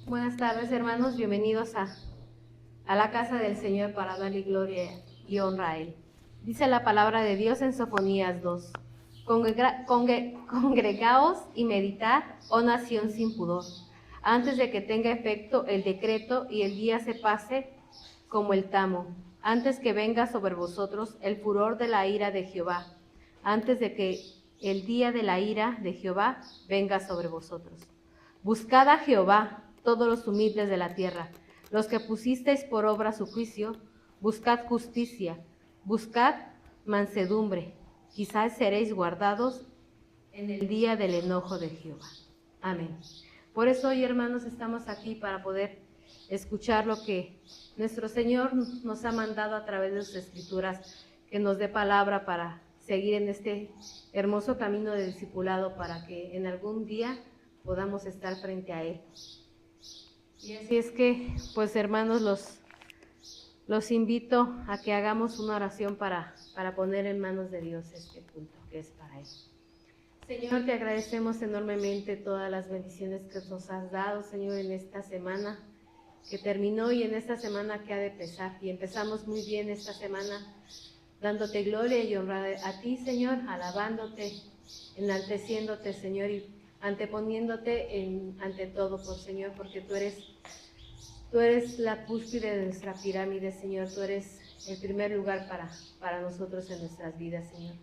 Buenas tardes, hermanos, bienvenidos a la casa del Señor para darle gloria y honra a Él. Dice la palabra de Dios en Sofonías 2. Congregaos y meditad, oh nación sin pudor, antes de que tenga efecto el decreto y el día se pase como el tamo, antes que venga sobre vosotros el furor de la ira de Jehová, antes de que el día de la ira de Jehová venga sobre vosotros. Buscad a Jehová, todos los humildes de la tierra, los que pusisteis por obra su juicio, buscad justicia, buscad mansedumbre, quizás seréis guardados en el día del enojo de Jehová. Amén. Por eso hoy, hermanos, estamos aquí para poder escuchar lo que nuestro Señor nos ha mandado a través de sus escrituras, que nos dé palabra para seguir en este hermoso camino de discipulado, para que en algún día podamos estar frente a Él. Y así es que, pues hermanos, los invito a que hagamos una oración para poner en manos de Dios este punto que es para Él. Señor, te agradecemos enormemente todas las bendiciones que nos has dado, Señor, en esta semana que terminó y en esta semana que ha de empezar. Y empezamos muy bien esta semana dándote gloria y honra a ti, Señor, alabándote, enalteciéndote, Señor, y anteponiéndote ante todo, por Señor, porque tú eres la cúspide de nuestra pirámide, Señor. Tú eres el primer lugar para nosotros en nuestras vidas, Señor.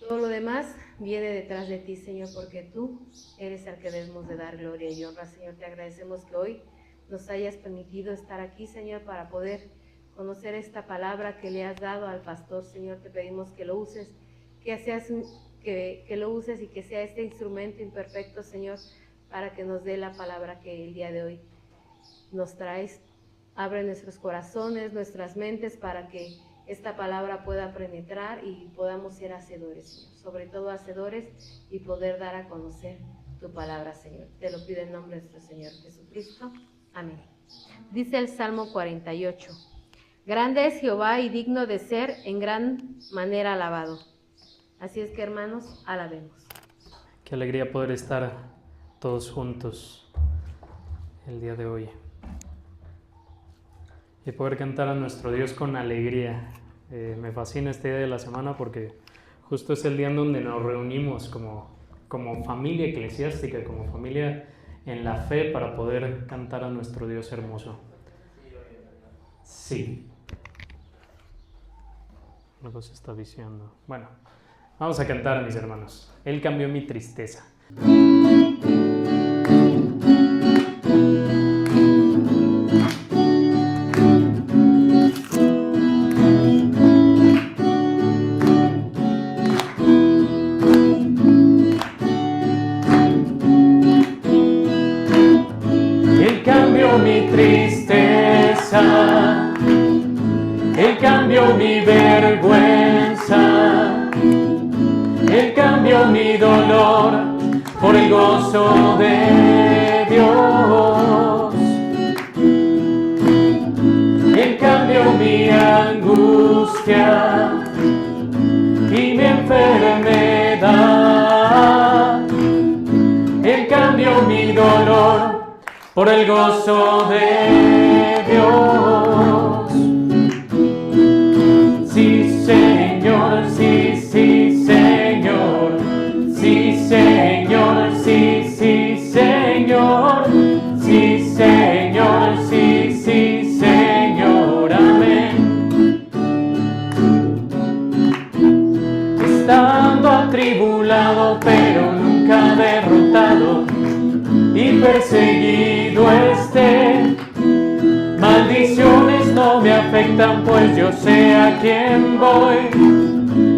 Todo lo demás viene detrás de ti, Señor, porque tú eres al que debemos de dar gloria y honra, Señor. Te agradecemos que hoy nos hayas permitido estar aquí, Señor, para poder conocer esta palabra que le has dado al pastor, Señor. Te pedimos que lo uses, que lo uses y que sea este instrumento imperfecto, Señor, para que nos dé la palabra que el día de hoy nos traes. Abre nuestros corazones, nuestras mentes, para que esta palabra pueda penetrar y podamos ser hacedores, Señor, sobre todo hacedores, y poder dar a conocer tu palabra, Señor. Te lo pido en nombre de nuestro Señor Jesucristo. Amén. Dice el Salmo 48. Grande es Jehová y digno de ser en gran manera alabado. Así es que, hermanos, alabemos. Qué alegría poder estar todos juntos el día de hoy y poder cantar a nuestro Dios con alegría. Me fascina este día de la semana porque justo es el día en donde nos reunimos como familia eclesiástica, como familia en la fe, para poder cantar a nuestro Dios hermoso. Sí. Luego se está viciando. Bueno, vamos a cantar, mis hermanos. Él cambió mi tristeza. Él cambió mi tristeza. Él cambió mi vergüenza. Él cambió mi dolor por el gozo de Dios. Él cambió mi angustia y mi enfermedad. Él cambió mi dolor por el gozo de Dios. Sí, Señor, sí, sí, Señor. Sí, Señor, sí, sí, Señor. Sí, Señor, sí, sí, Señor. Amén. Estando atribulado, pero nunca derrotado, y perseguido esté, maldiciones no me afectan, pues yo sé a quién voy.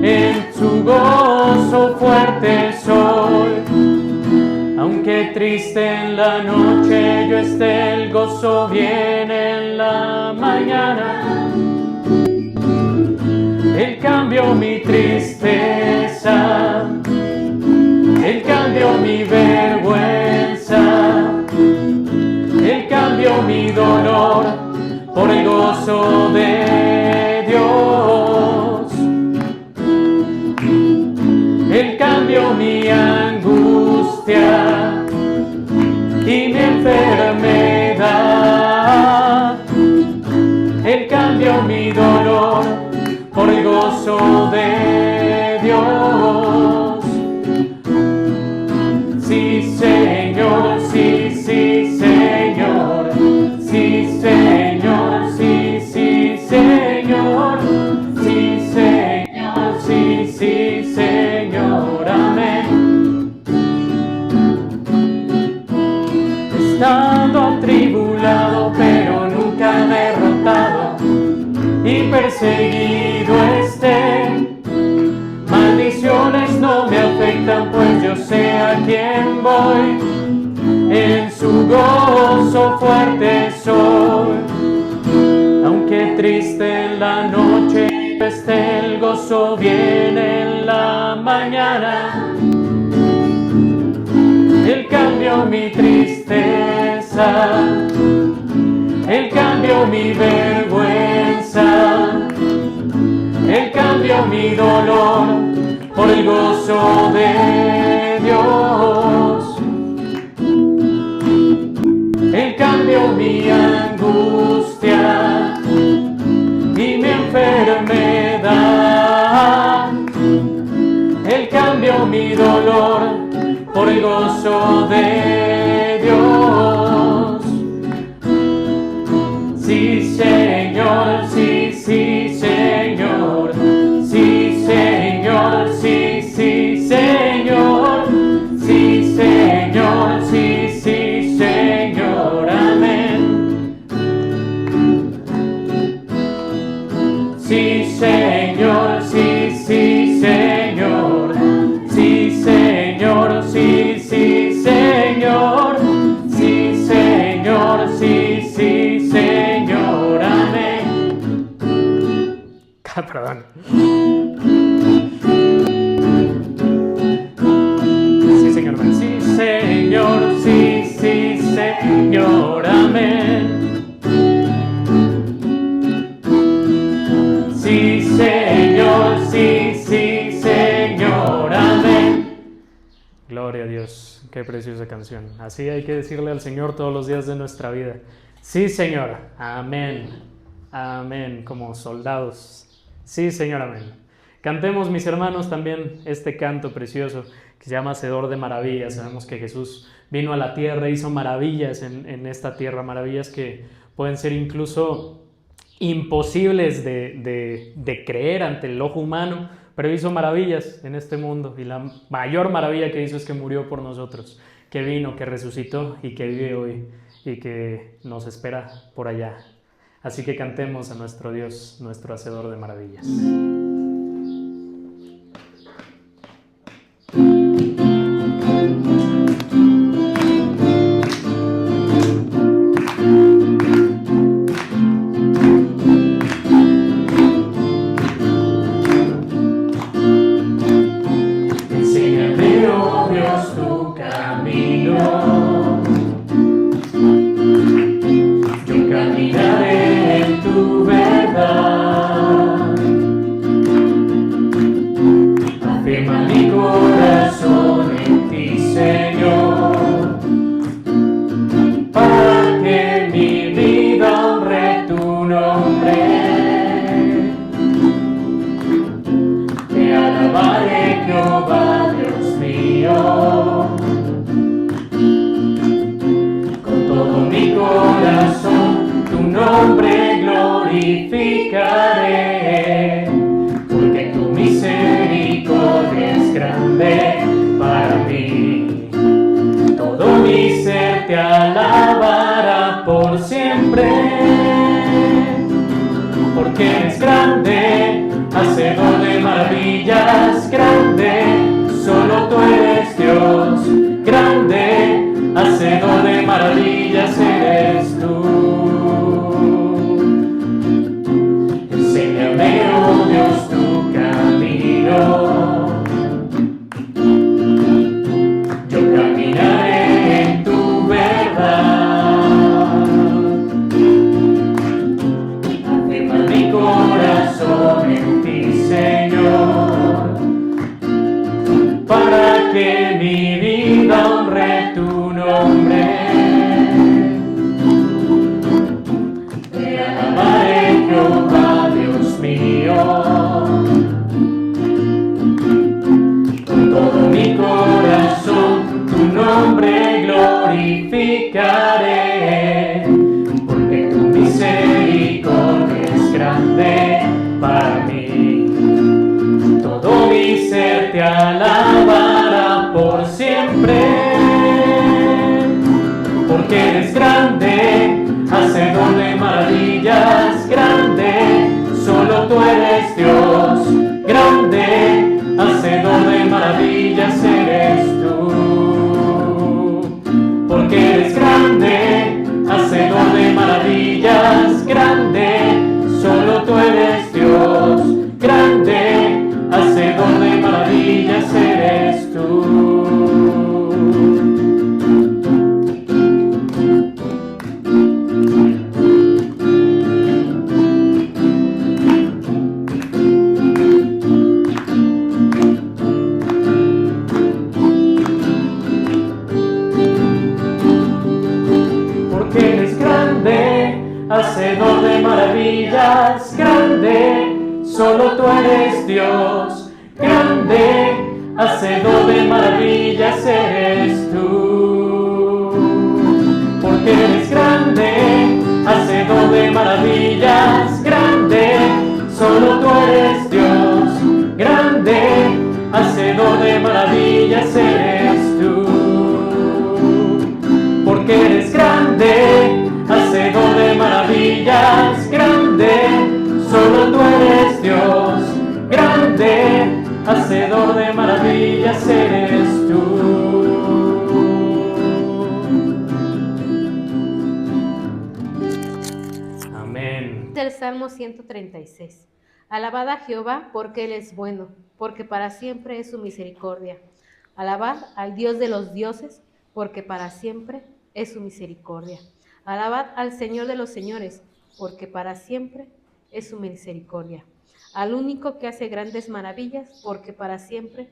En su gozo fuerte soy. Aunque triste en la noche yo esté, el gozo viene en la mañana. Él cambió mi tristeza. Él cambió mi vergüenza. Él cambió mi dolor por el gozo de Dios. Él cambió mi angustia y mi enfermedad. a quien voy, en su gozo fuerte soy. Aunque triste en la noche esté, el gozo viene en la mañana. Él cambió mi tristeza, Él cambió mi vergüenza, Él cambió mi dolor por el gozo de Dios. Él cambió mi angustia y mi enfermedad. Él cambió mi dolor por el gozo de Dios. Sí, Señor, sí, sí, Señor. Sí, Señor, sí, sí, Señor. Sí, Señor, sí, sí, Señor. Amén. Sí, Señor, sí, sí, Señor. Sí, Señor, sí, sí, Señor. Sí, Señor, sí, sí, Señor. Amén. Perdón. Sí, Señor, amén. Sí, Señor, sí, sí, Señor. Amén. Sí, Señor, sí, sí, Señor. Amén. Gloria a Dios, qué preciosa canción. Así hay que decirle al Señor todos los días de nuestra vida. Sí, Señor, amén, amén, como soldados. Sí, Señor, amén. Cantemos, mis hermanos, también este canto precioso que se llama Hacedor de Maravillas. Sabemos que Jesús vino a la tierra, hizo maravillas en esta tierra, maravillas que pueden ser incluso imposibles de creer ante el ojo humano, pero hizo maravillas en este mundo, y la mayor maravilla que hizo es que murió por nosotros, que vino, que resucitó y que vive hoy y que nos espera por allá. Así que cantemos a nuestro Dios, nuestro Hacedor de maravillas. Hacedor de maravillas eres tú. hacedor de maravillas, grande, solo tú eres Dios, grande, hacedor de maravillas eres tú. Porque eres grande, hacedor de maravillas, grande, solo tú eres Dios, grande, hacedor de maravillas eres tú. Porque eres grande, hacedor de maravillas, grande, solo tú eres Dios, grande, hacedor de maravillas eres tú. Amén. Del Salmo 136. Alabad a Jehová porque Él es bueno, porque para siempre es su misericordia. Alabad al Dios de los dioses, porque para siempre es su misericordia. Alabad al Señor de los señores, porque para siempre es su misericordia. Al único que hace grandes maravillas, porque para siempre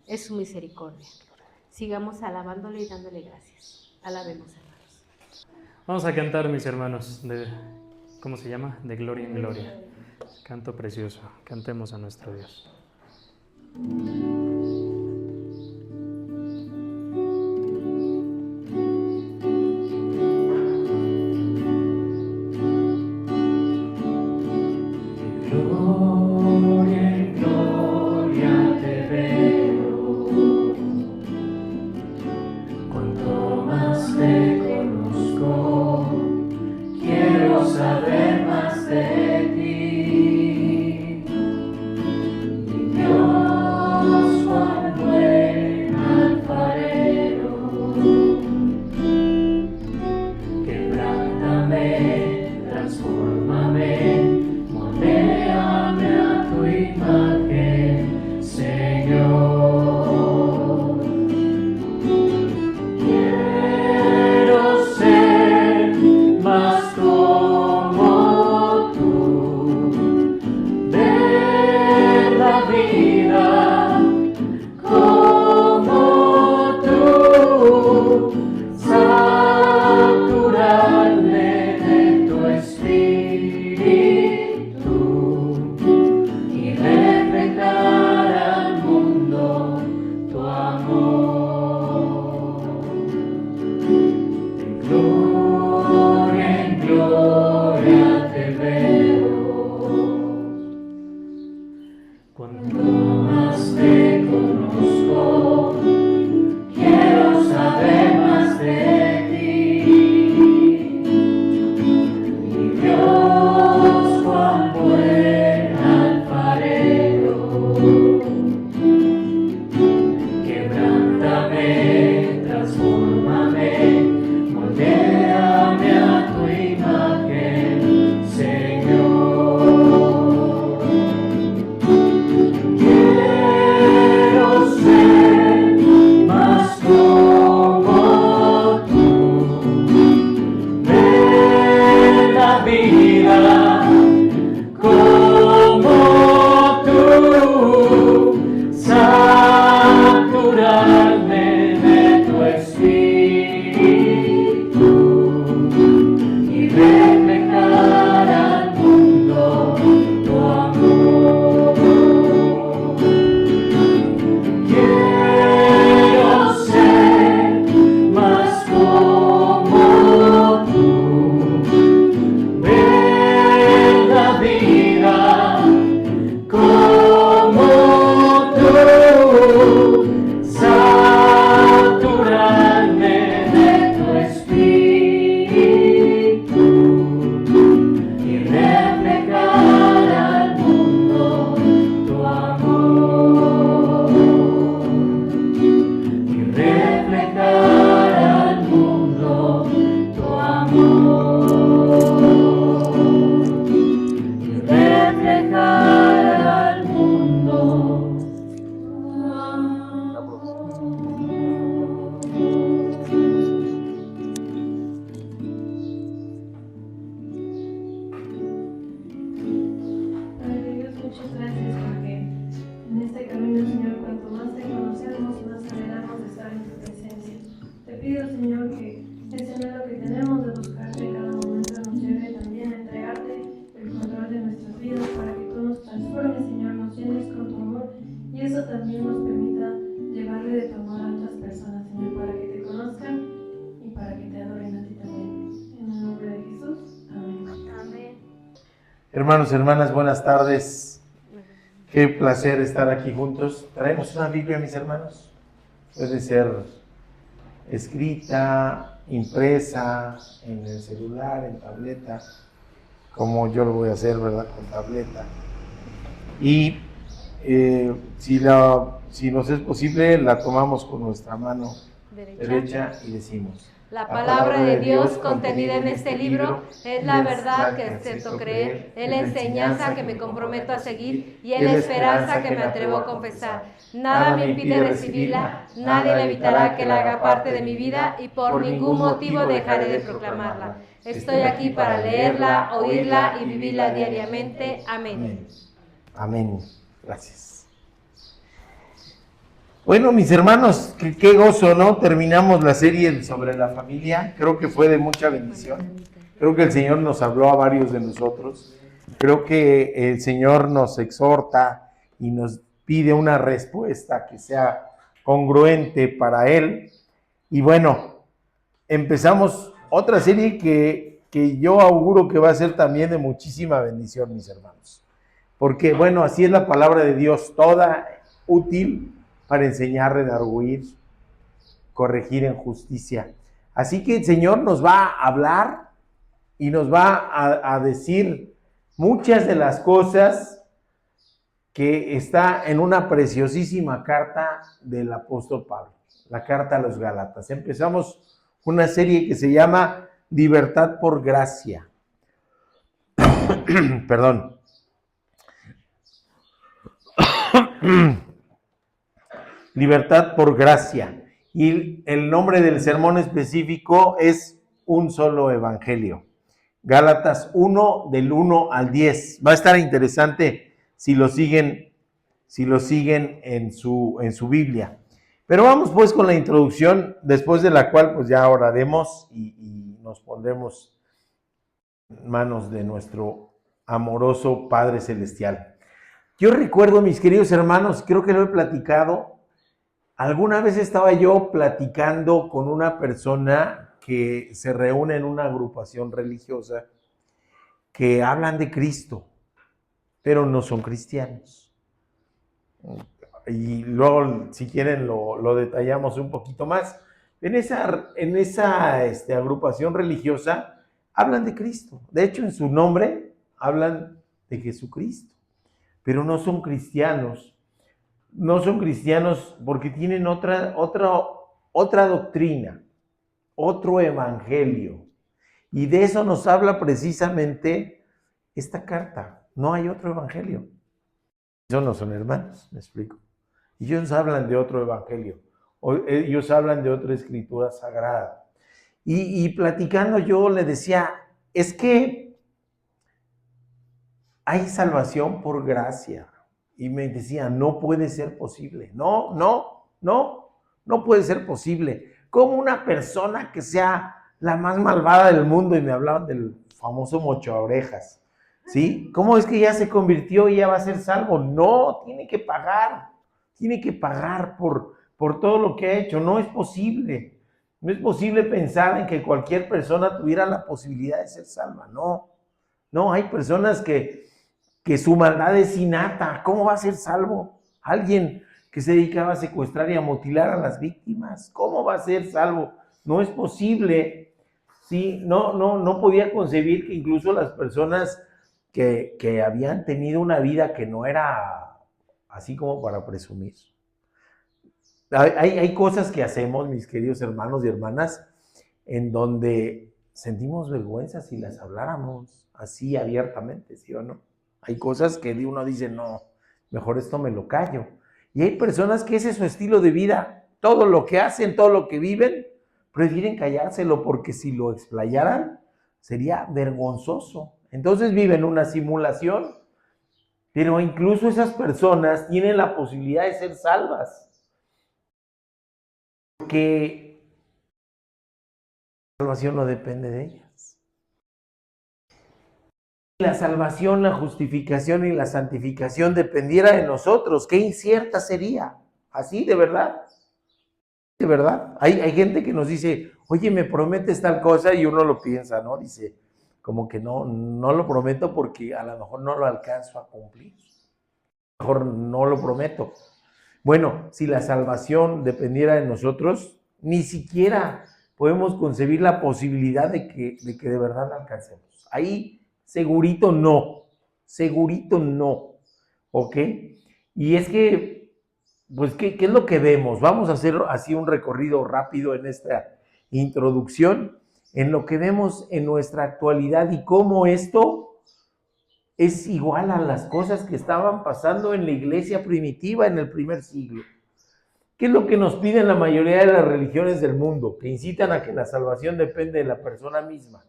es su misericordia. Sigamos alabándole y dándole gracias. Alabemos, hermanos. Vamos a cantar, mis hermanos, ¿cómo se llama? De gloria en gloria. Canto precioso. Cantemos a nuestro Dios. Te pido, Señor, que ese anhelo que tenemos de buscarte cada momento nos lleve también Hermanos, hermanas, buenas tardes. Qué placer estar aquí juntos. Traemos una Biblia, mis hermanos. Puede ser escrita, impresa, en el celular, en tableta, como yo lo voy a hacer, ¿verdad? Con tableta. Y si nos es posible, la tomamos con nuestra mano derecha y decimos: la palabra de Dios contenida en este libro es la verdad que acepto creer, es la enseñanza que me comprometo a seguir y es la esperanza que me atrevo a confesar. Nada me impide recibirla, nadie le evitará que la haga parte de mi vida y por ningún motivo dejaré de proclamarla. Estoy aquí para leerla, oírla y vivirla diariamente. Amén. Amén. Gracias. Bueno, mis hermanos, qué gozo, ¿no? Terminamos la serie sobre la familia. Creo que fue de mucha bendición. Creo que el Señor nos habló a varios de nosotros. Creo que el Señor nos exhorta y nos pide una respuesta que sea congruente para Él. Y bueno, empezamos otra serie que yo auguro que va a ser también de muchísima bendición, mis hermanos. Porque, bueno, así es la palabra de Dios, toda útil para enseñar, redarguir, corregir en justicia. Así que el Señor nos va a hablar y nos va a decir muchas de las cosas que está en una preciosísima carta del apóstol Pablo, la carta a los Gálatas. Empezamos una serie que se llama Libertad por Gracia. Perdón. Libertad por gracia. Y el nombre del sermón específico es Un Solo Evangelio. Gálatas 1, del 1 al 10. Va a estar interesante si lo siguen en su Biblia. Pero vamos pues con la introducción, después de la cual pues ya oraremos y nos pondremos en manos de nuestro amoroso Padre Celestial. Yo recuerdo, mis queridos hermanos, creo que lo he platicado. Alguna vez estaba yo platicando con una persona que se reúne en una agrupación religiosa que hablan de Cristo, pero no son cristianos. Y luego, si quieren, lo detallamos un poquito más. En esa agrupación religiosa hablan de Cristo. De hecho, en su nombre hablan de Jesucristo, pero no son cristianos. No son cristianos porque tienen otra doctrina, otro evangelio. Y de eso nos habla precisamente esta carta. No hay otro evangelio. Ellos no son hermanos, me explico. Ellos hablan de otro evangelio. Ellos hablan de otra escritura sagrada. Y platicando yo le decía, es que hay salvación por gracia. Y me decía, no puede ser posible. No puede ser posible. ¿Cómo una persona que sea la más malvada del mundo? Y me hablaban del famoso mochaorejas, ¿sí? ¿Cómo es que ya se convirtió y ya va a ser salvo? No, tiene que pagar por todo lo que ha hecho. No es posible pensar en que cualquier persona tuviera la posibilidad de ser salva. No, hay personas que su maldad es innata. ¿Cómo va a ser salvo? Alguien que se dedicaba a secuestrar y a mutilar a las víctimas, ¿cómo va a ser salvo? No es posible. Sí, no podía concebir que incluso las personas que habían tenido una vida que no era así como para presumir. Hay cosas que hacemos, mis queridos hermanos y hermanas, en donde sentimos vergüenza si las habláramos así abiertamente, ¿sí o no? Hay cosas que uno dice, no, mejor esto me lo callo. Y hay personas que ese es su estilo de vida. Todo lo que hacen, todo lo que viven, prefieren callárselo porque si lo explayaran, sería vergonzoso. Entonces viven una simulación, pero incluso esas personas tienen la posibilidad de ser salvas. Porque la salvación no depende de ellas. La salvación, la justificación y la santificación dependiera de nosotros, qué incierta sería. Así, de verdad. De verdad. Hay gente que nos dice, oye, me prometes tal cosa, y uno lo piensa, ¿no? Dice, como que no lo prometo porque a lo mejor no lo alcanzo a cumplir. A lo mejor no lo prometo. Bueno, si la salvación dependiera de nosotros, ni siquiera podemos concebir la posibilidad de que de verdad la alcancemos. Ahí segurito no, ¿ok? Y es que, pues, ¿qué es lo que vemos? Vamos a hacer así un recorrido rápido en esta introducción, en lo que vemos en nuestra actualidad y cómo esto es igual a las cosas que estaban pasando en la iglesia primitiva en el primer siglo. ¿Qué es lo que nos piden la mayoría de las religiones del mundo? Que incitan a que la salvación depende de la persona misma.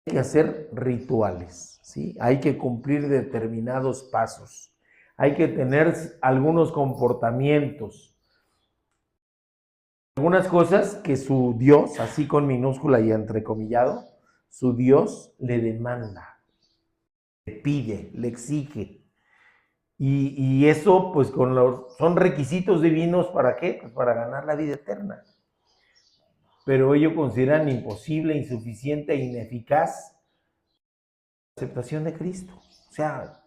Hay que hacer rituales, ¿sí? Hay que cumplir determinados pasos. Hay que tener algunos comportamientos. Algunas cosas que su Dios, así con minúscula y entrecomillado, su Dios le demanda, le pide, le exige. Y eso, pues, son requisitos divinos, ¿para qué? Pues para ganar la vida eterna. Pero ellos consideran imposible, insuficiente e ineficaz la aceptación de Cristo. O sea,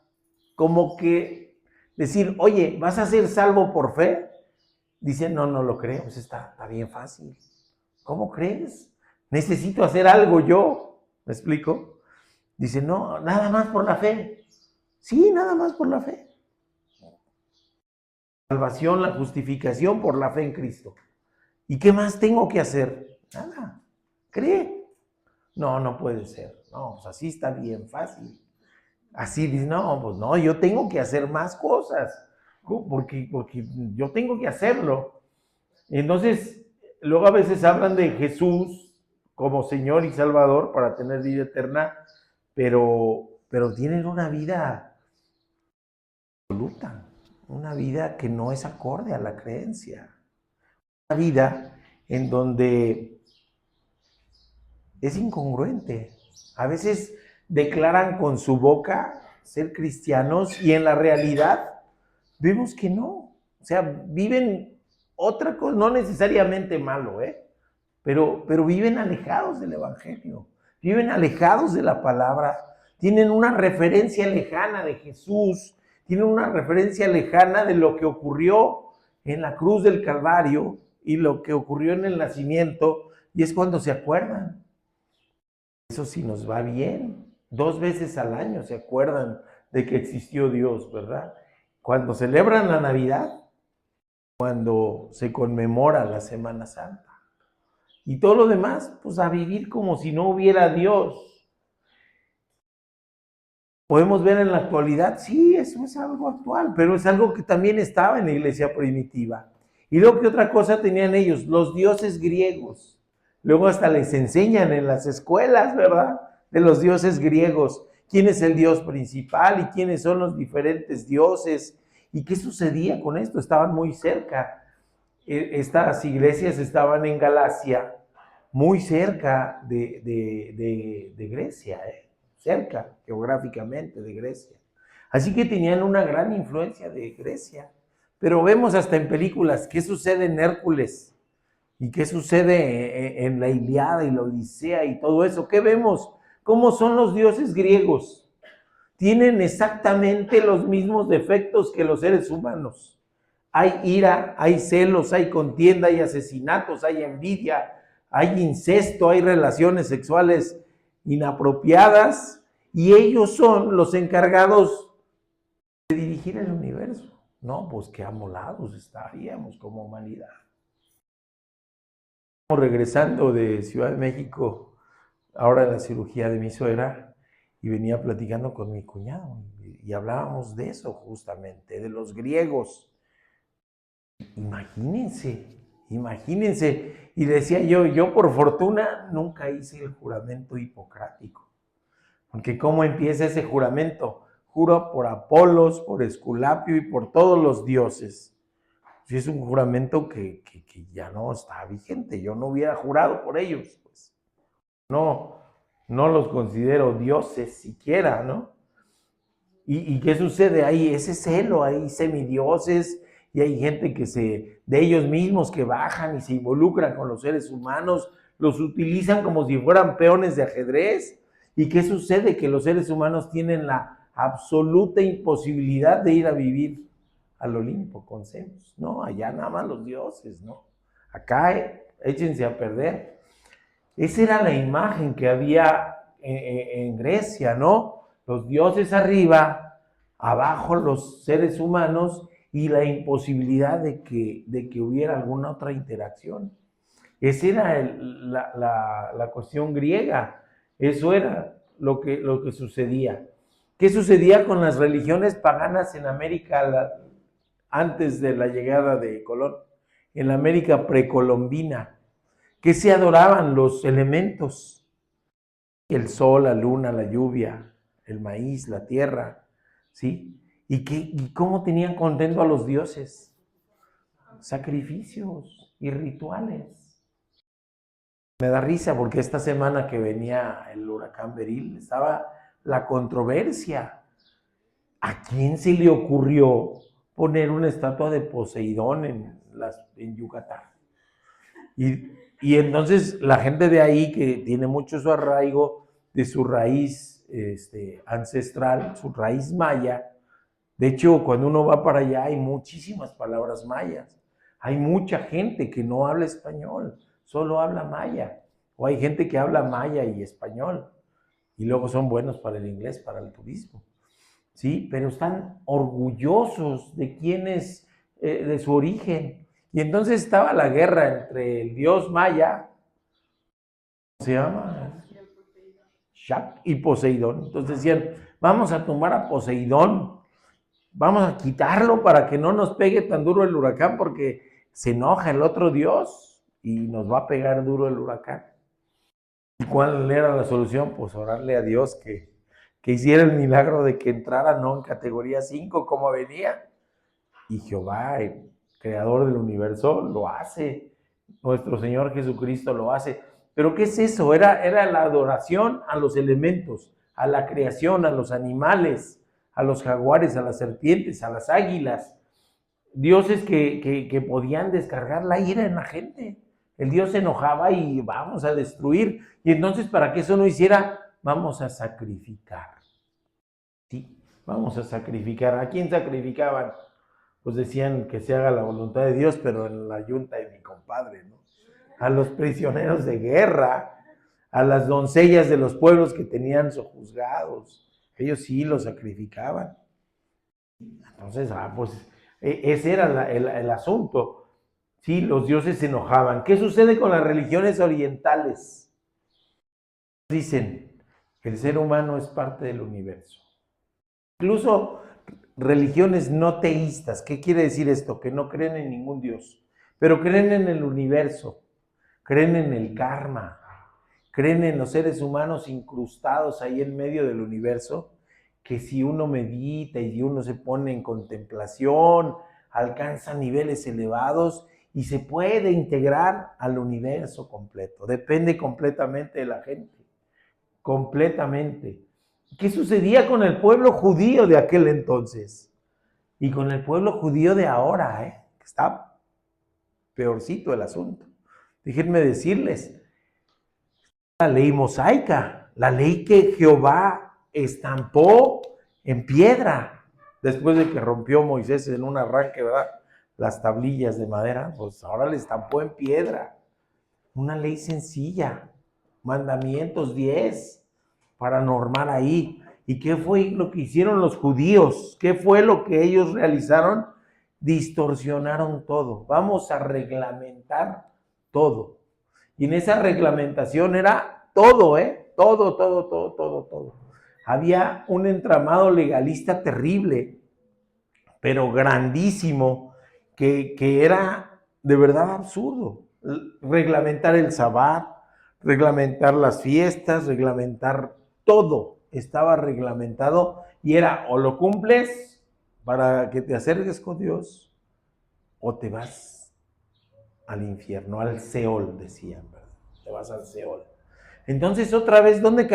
como que decir, oye, ¿vas a ser salvo por fe? Dicen, no lo creo, pues está bien fácil. ¿Cómo crees? Necesito hacer algo yo. ¿Me explico? Dice, no, nada más por la fe. Sí, nada más por la fe. Salvación, la justificación por la fe en Cristo. ¿Y qué más tengo que hacer? Nada. ¿Cree? No puede ser. No, pues así está bien fácil. Así dice, no, pues no, yo tengo que hacer más cosas. Porque yo tengo que hacerlo. Entonces, luego a veces hablan de Jesús como Señor y Salvador para tener vida eterna, pero tienen una vida absoluta, una vida que no es acorde a la creencia, una vida en donde es incongruente. A veces declaran con su boca ser cristianos y en la realidad vemos que no. O sea, viven otra cosa, no necesariamente malo, pero viven alejados del Evangelio, viven alejados de la palabra, tienen una referencia lejana de Jesús, tienen una referencia lejana de lo que ocurrió en la cruz del Calvario y lo que ocurrió en el nacimiento, y es cuando se acuerdan. Eso sí nos va bien. 2 veces al año se acuerdan de que existió Dios, ¿verdad? Cuando celebran la Navidad, cuando se conmemora la Semana Santa. Y todo lo demás, pues a vivir como si no hubiera Dios. Podemos ver en la actualidad, sí, eso es algo actual, pero es algo que también estaba en la iglesia primitiva. Y luego, ¿qué otra cosa tenían ellos? Los dioses griegos. Luego hasta les enseñan en las escuelas, ¿verdad? De los dioses griegos. ¿Quién es el dios principal y quiénes son los diferentes dioses? ¿Y qué sucedía con esto? Estaban muy cerca. Estas iglesias estaban en Galacia, muy cerca de Grecia, cerca geográficamente de Grecia. Así que tenían una gran influencia de Grecia. Pero vemos hasta en películas qué sucede en Hércules y qué sucede en la Ilíada y la Odisea y todo eso. ¿Qué vemos? ¿Cómo son los dioses griegos? Tienen exactamente los mismos defectos que los seres humanos. Hay ira, hay celos, hay contienda, hay asesinatos, hay envidia, hay incesto, hay relaciones sexuales inapropiadas, y ellos son los encargados de dirigir el universo. No, pues qué amolados estaríamos como humanidad. Estamos regresando de Ciudad de México, ahora de la cirugía de mi suegra, y venía platicando con mi cuñado, y hablábamos de eso justamente, de los griegos. Imagínense, y decía yo por fortuna nunca hice el juramento hipocrático, porque ¿cómo empieza ese juramento? Juro por Apolos, por Esculapio y por todos los dioses. Si es un juramento que ya no está vigente, yo no hubiera jurado por ellos, pues. No los considero dioses siquiera, ¿no? ¿Y qué sucede? Hay ese celo, hay semidioses, y hay gente de ellos mismos que bajan y se involucran con los seres humanos, los utilizan como si fueran peones de ajedrez, ¿Y qué sucede? Que los seres humanos tienen la absoluta imposibilidad de ir a vivir al Olimpo con Zeus. No, allá nada más los dioses, ¿no? Acá échense a perder. Esa era la imagen que había en Grecia, ¿no? Los dioses arriba, abajo los seres humanos y la imposibilidad de que hubiera alguna otra interacción. Esa era la cuestión griega. Eso era lo que sucedía. ¿Qué sucedía con las religiones paganas en América antes de la llegada de Colón? En la América precolombina, que se adoraban los elementos, el sol, la luna, la lluvia, el maíz, la tierra, ¿sí? ¿Y cómo tenían contento a los dioses? Sacrificios y rituales. Me da risa porque esta semana que venía el huracán Beryl estaba la controversia. ¿A quién se le ocurrió poner una estatua de Poseidón en Yucatán? Y entonces la gente de ahí, que tiene mucho su arraigo de su raíz ancestral, su raíz maya. De hecho, cuando uno va para allá hay muchísimas palabras mayas. Hay mucha gente que no habla español, solo habla maya. O hay gente que habla maya y español. Y luego son buenos para el inglés, para el turismo. ¿Sí? Pero están orgullosos de quién es, de su origen. Y entonces estaba la guerra entre el dios maya, ¿cómo se llama? Shak, y Poseidón. Entonces decían, vamos a tumbar a Poseidón, vamos a quitarlo para que no nos pegue tan duro el huracán, porque se enoja el otro dios y nos va a pegar duro el huracán. ¿Y cuál era la solución? Pues orarle a Dios que hiciera el milagro de que entrara no en categoría 5 como venía. Y Jehová, el creador del universo, lo hace. Nuestro Señor Jesucristo lo hace. ¿Pero qué es eso? Era la adoración a los elementos, a la creación, a los animales, a los jaguares, a las serpientes, a las águilas. Dioses que podían descargar la ira en la gente. El Dios se enojaba y vamos a destruir. Y entonces, para que eso no hiciera, vamos a sacrificar. Sí, vamos a sacrificar. ¿A quién sacrificaban? Pues decían que se haga la voluntad de Dios, pero en la yunta de mi compadre, ¿no? A los prisioneros de guerra, a las doncellas de los pueblos que tenían sojuzgados. Ellos sí los sacrificaban. Entonces, pues ese era el asunto. Sí, los dioses se enojaban. ¿Qué sucede con las religiones orientales? Dicen que el ser humano es parte del universo. Incluso religiones no teístas. ¿Qué quiere decir esto? Que no creen en ningún dios, pero creen en el universo, creen en el karma, creen en los seres humanos incrustados ahí en medio del universo, que si uno medita y si uno se pone en contemplación, alcanza niveles elevados y se puede integrar al universo completo. Depende completamente de la gente, completamente. ¿Qué sucedía con el pueblo judío de aquel entonces? Y con el pueblo judío de ahora, que está peorcito el asunto. Déjenme decirles, la ley mosaica, la ley que Jehová estampó en piedra, después de que rompió Moisés en un arranque, ¿verdad?, las tablillas de madera, pues ahora le estampó en piedra. Una ley sencilla, mandamientos 10, para normar ahí. ¿Y qué fue lo que hicieron los judíos? ¿Qué fue lo que ellos realizaron? Distorsionaron todo. Vamos a reglamentar todo. Y en esa reglamentación era todo, todo. Había un entramado legalista terrible, pero grandísimo, que era de verdad absurdo. Reglamentar el sabbat, reglamentar las fiestas, reglamentar todo estaba reglamentado y era o lo cumples para que te acerques con Dios o te vas al infierno, al Seol, decían, ¿verdad? Te vas al Seol. Entonces, otra vez, ¿dónde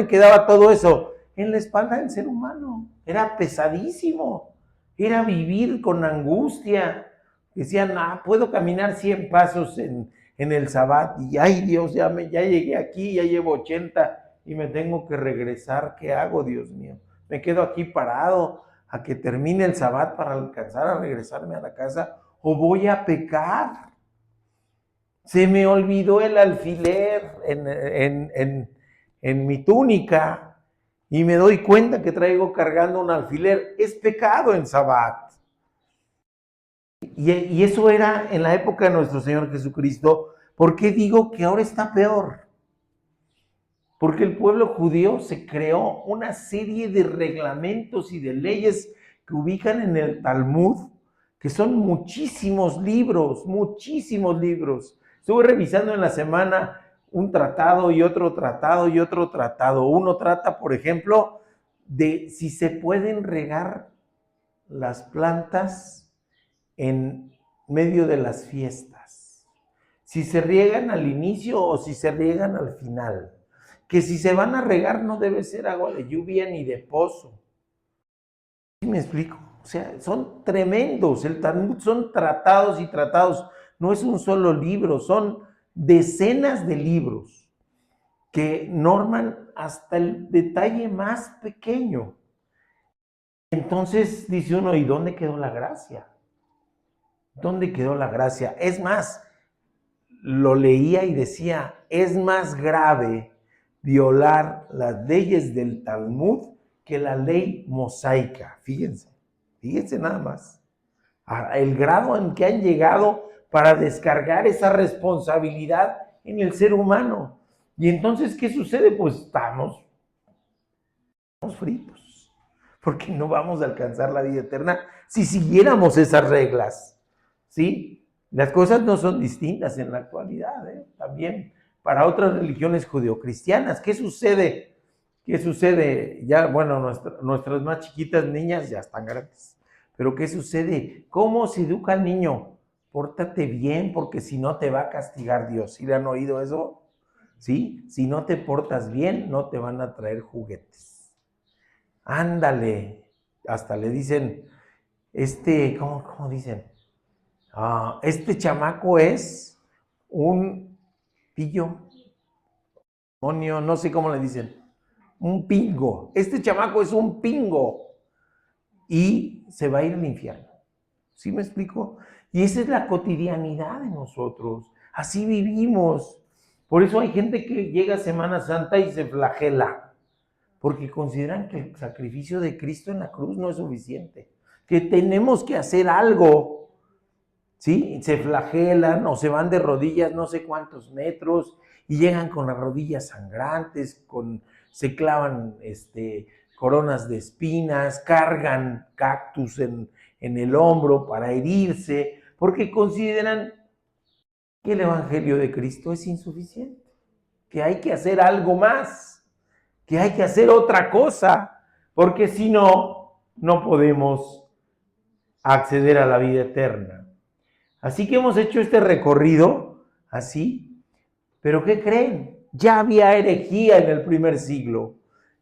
quedaba todo eso? En la espalda del ser humano. Era pesadísimo. Era vivir con angustia. Decían, puedo caminar 100 pasos en el sabbat y ay Dios, ya llegué aquí, ya llevo 80 y me tengo que regresar. ¿Qué hago, Dios mío? ¿Me quedo aquí parado a que termine el Sabbat para alcanzar a regresarme a la casa? ¿O voy a pecar? Se me olvidó el alfiler en mi túnica y me doy cuenta que traigo cargando un alfiler. Es pecado en Sabbat. Y eso era en la época de nuestro Señor Jesucristo. ¿Por qué digo que ahora está peor? Porque el pueblo judío se creó una serie de reglamentos y de leyes que ubican en el Talmud, que son muchísimos libros, muchísimos libros. Estuve revisando en la semana un tratado y otro tratado y otro tratado. Uno trata, por ejemplo, de si se pueden regar las plantas en medio de las fiestas, si se riegan al inicio o si se riegan al final, que si se van a regar no debe ser agua de lluvia ni de pozo. ¿Sí me explico? O sea, son tremendos. El Talmud son tratados y tratados. No es un solo libro, son decenas de libros que norman hasta el detalle más pequeño. Entonces dice uno, ¿y dónde quedó la gracia? ¿Dónde quedó la gracia? Es más, lo leía y decía, es más grave violar las leyes del Talmud que la ley mosaica. Fíjense nada más. El grado en que han llegado para descargar esa responsabilidad en el ser humano. Y entonces, ¿qué sucede? Pues estamos fritos, porque no vamos a alcanzar la vida eterna si siguiéramos esas reglas, ¿sí? Las cosas no son distintas en la actualidad, también para otras religiones judeocristianas. ¿Qué sucede? ¿Qué sucede? Ya, bueno, nuestras más chiquitas niñas ya están grandes, pero ¿qué sucede? ¿Cómo se educa al niño? Pórtate bien, porque si no te va a castigar Dios. ¿Sí le han oído eso? ¿Sí? Si no te portas bien, no te van a traer juguetes. Ándale, hasta le dicen, ¿cómo dicen? Este chamaco es un pillo, demonio, no sé cómo le dicen, un pingo. Este chamaco es un pingo y se va a ir al infierno. ¿Sí me explico? Y esa es la cotidianidad de nosotros. Así vivimos. Por eso hay gente que llega a Semana Santa y se flagela, porque consideran que el sacrificio de Cristo en la cruz no es suficiente, que tenemos que hacer algo, ¿sí? Se flagelan o se van de rodillas no sé cuántos metros y llegan con las rodillas sangrantes, se clavan coronas de espinas, cargan cactus en el hombro para herirse, porque consideran que el Evangelio de Cristo es insuficiente, que hay que hacer algo más, que hay que hacer otra cosa, porque si no, no podemos acceder a la vida eterna. Así que hemos hecho este recorrido así, pero ¿qué creen? Ya había herejía en el primer siglo.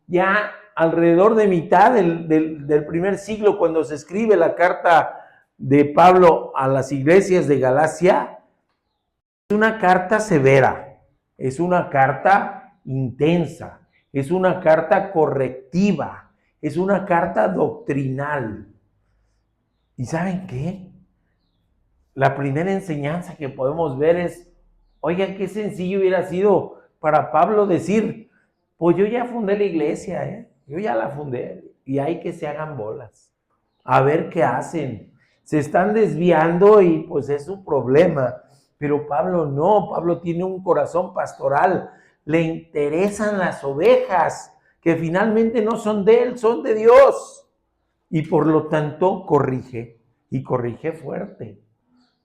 Ya alrededor de mitad del primer siglo, cuando se escribe la carta de Pablo a las iglesias de Galacia, es una carta severa, es una carta intensa, es una carta correctiva, es una carta doctrinal. ¿Y saben qué? La primera enseñanza que podemos ver es, oigan, qué sencillo hubiera sido para Pablo decir, pues yo ya fundé la iglesia, yo ya la fundé y hay que se hagan bolas, a ver qué hacen. Se están desviando y pues es su problema. Pero Pablo no, Pablo tiene un corazón pastoral, le interesan las ovejas, que finalmente no son de él, son de Dios. Y por lo tanto corrige, y corrige fuerte.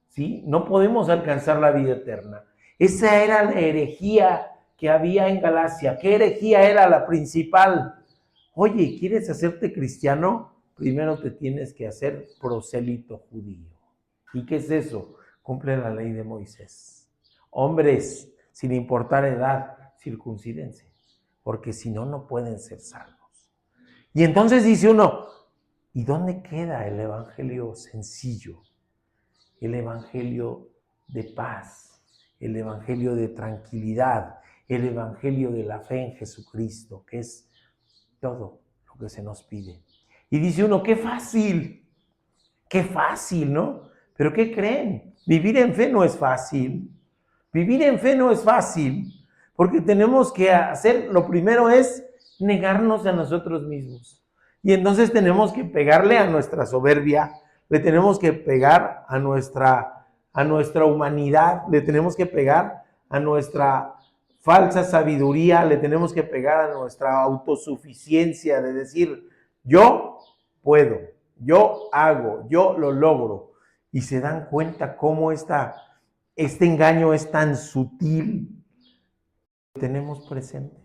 ¿Sí? No podemos alcanzar la vida eterna. Esa era la herejía que había en Galacia. ¿Qué herejía era la principal? Oye, ¿quieres hacerte cristiano? Primero te tienes que hacer prosélito judío. ¿Y qué es eso? Cumple la ley de Moisés. Hombres, sin importar edad, circuncídense, porque si no, no pueden ser salvos. Y entonces dice uno, ¿y dónde queda el evangelio sencillo? El evangelio de paz, el evangelio de tranquilidad, el evangelio de la fe en Jesucristo, que es todo lo que se nos pide. Y dice uno, qué fácil, ¿no? Pero ¿qué creen? Vivir en fe no es fácil. Vivir en fe no es fácil, porque tenemos que hacer, lo primero es negarnos a nosotros mismos. Y entonces tenemos que pegarle a nuestra soberbia, le tenemos que pegar a nuestra humanidad, le tenemos que pegar a nuestra falsa sabiduría, le tenemos que pegar a nuestra autosuficiencia de decir, yo puedo, yo hago, yo lo logro. Y se dan cuenta cómo este engaño es tan sutil. Lo tenemos presente.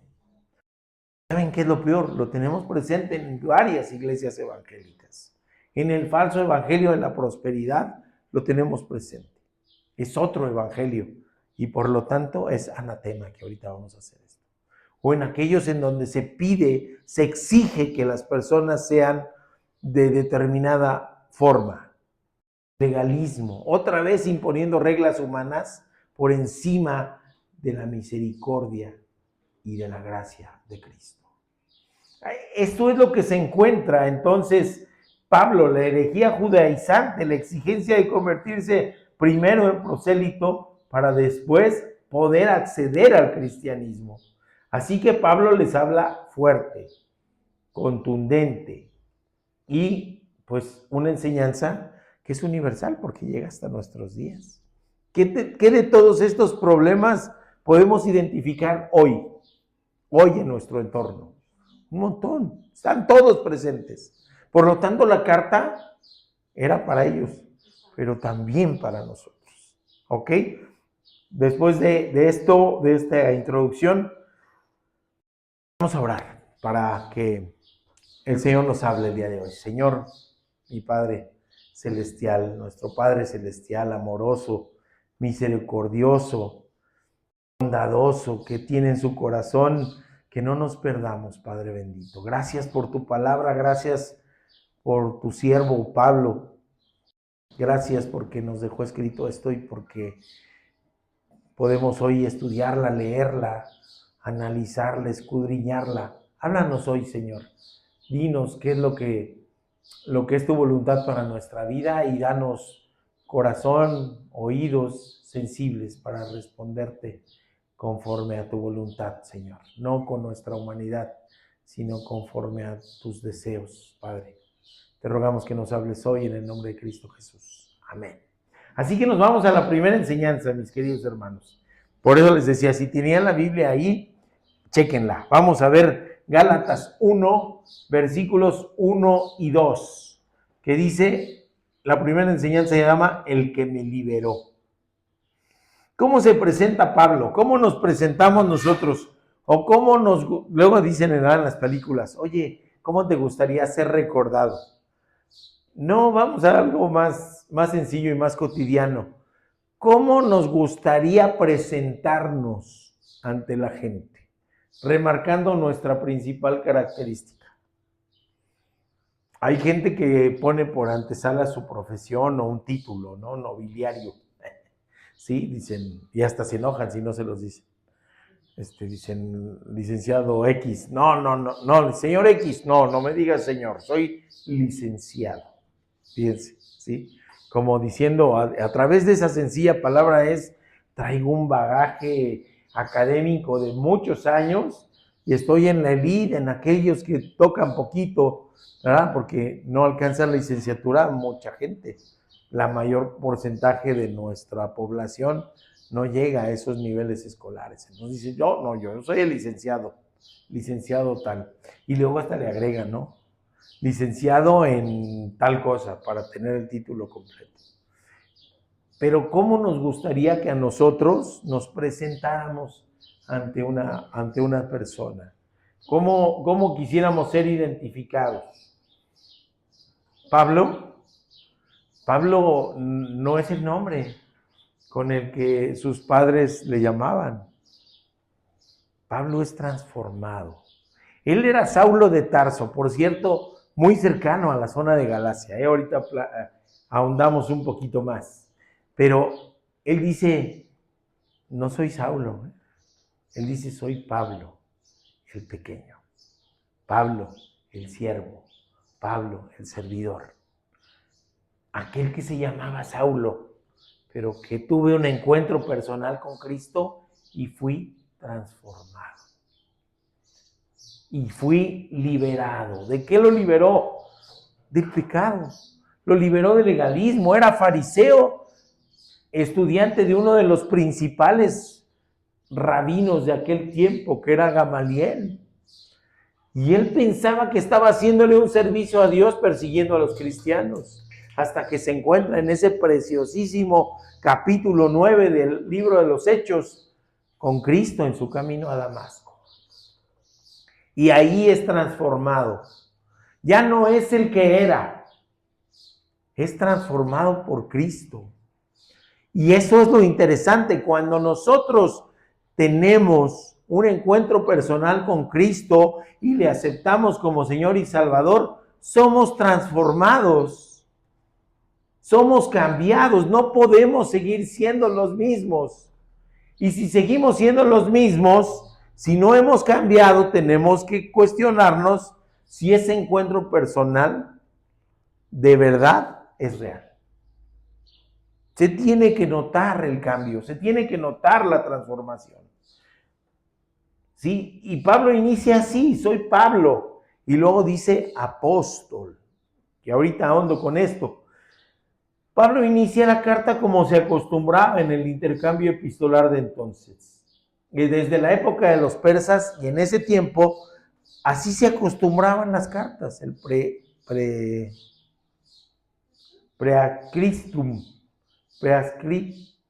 ¿Saben qué es lo peor? Lo tenemos presente en varias iglesias evangélicas. En el falso evangelio de la prosperidad lo tenemos presente. Es otro evangelio y por lo tanto es anatema, que ahorita vamos a hacer esto. O en aquellos en donde se pide, se exige que las personas sean de determinada forma. Legalismo, otra vez imponiendo reglas humanas por encima de la misericordia y de la gracia de Cristo. Esto es lo que se encuentra entonces Pablo, la herejía judaizante, la exigencia de convertirse primero en prosélito para después poder acceder al cristianismo. Así que Pablo les habla fuerte, contundente y pues una enseñanza que es universal porque llega hasta nuestros días. ¿Qué de todos estos problemas podemos identificar hoy en nuestro entorno? Un montón, están todos presentes. Por lo tanto, la carta era para ellos, pero también para nosotros. ¿Ok? Después de esto, de esta introducción, vamos a orar para que el Señor nos hable el día de hoy. Señor, mi Padre celestial, nuestro Padre celestial, amoroso, misericordioso, bondadoso, que tiene en su corazón que no nos perdamos, Padre bendito. Gracias por tu palabra, gracias por tu siervo Pablo. Gracias porque nos dejó escrito esto y porque podemos hoy estudiarla, leerla, analizarla, escudriñarla. Háblanos hoy, Señor. Dinos qué es lo que es tu voluntad para nuestra vida y danos corazón, oídos sensibles para responderte conforme a tu voluntad, Señor. No con nuestra humanidad, sino conforme a tus deseos, Padre. Te rogamos que nos hables hoy en el nombre de Cristo Jesús. Amén. Así que nos vamos a la primera enseñanza, mis queridos hermanos. Por eso les decía, si tenían la Biblia ahí, chéquenla. Vamos a ver Gálatas 1, versículos 1 y 2, que dice, la primera enseñanza se llama El que me liberó. ¿Cómo se presenta Pablo? ¿Cómo nos presentamos nosotros? O cómo luego dicen en las películas, oye, ¿cómo te gustaría ser recordado? No, vamos a algo más sencillo y más cotidiano. ¿Cómo nos gustaría presentarnos ante la gente? Remarcando nuestra principal característica. Hay gente que pone por antesala su profesión o un título, ¿no? Nobiliario. Sí, dicen, y hasta se enojan si no se los dicen. Dicen, licenciado X. No, señor X, no me digas señor, soy licenciado. Fíjense, ¿sí? Como diciendo, a través de esa sencilla palabra traigo un bagaje académico de muchos años y estoy en la elite, en aquellos que tocan poquito, ¿verdad? Porque no alcanzan la licenciatura mucha gente. La mayor porcentaje de nuestra población no llega a esos niveles escolares. Entonces dice, yo soy el licenciado tal. Y luego hasta le agregan, ¿no? Licenciado en tal cosa para tener el título completo. Pero ¿cómo nos gustaría que a nosotros nos presentáramos ante una persona? ¿Cómo quisiéramos ser identificados? Pablo no es el nombre con el que sus padres le llamaban. Pablo es transformado. Él era Saulo de Tarso, por cierto, muy cercano a la zona de Galacia. Ahorita ahondamos un poquito más. Pero él dice, no soy Saulo, Él dice, soy Pablo, el pequeño. Pablo, el siervo. Pablo, el servidor. Aquel que se llamaba Saulo, pero que tuve un encuentro personal con Cristo y fui transformado. Y fui liberado. ¿De qué lo liberó? Del pecado. Lo liberó del legalismo. Era fariseo, estudiante de uno de los principales rabinos de aquel tiempo, que era Gamaliel. Y él pensaba que estaba haciéndole un servicio a Dios persiguiendo a los cristianos, hasta que se encuentra en ese preciosísimo capítulo 9 del libro de los Hechos, con Cristo en su camino a Damasco. Y ahí es transformado. Ya no es el que era, es transformado por Cristo. Y eso es lo interesante, cuando nosotros tenemos un encuentro personal con Cristo y le aceptamos como Señor y Salvador, somos transformados, somos cambiados, no podemos seguir siendo los mismos. Y si seguimos siendo los mismos, si no hemos cambiado, tenemos que cuestionarnos si ese encuentro personal de verdad es real. Se tiene que notar el cambio, se tiene que notar la transformación. ¿Sí? Y Pablo inicia así, soy Pablo, y luego dice apóstol, que ahorita ahondo con esto. Pablo inicia la carta como se acostumbraba en el intercambio epistolar de entonces. Desde la época de los persas, y en ese tiempo, así se acostumbraban las cartas, el preascriptum.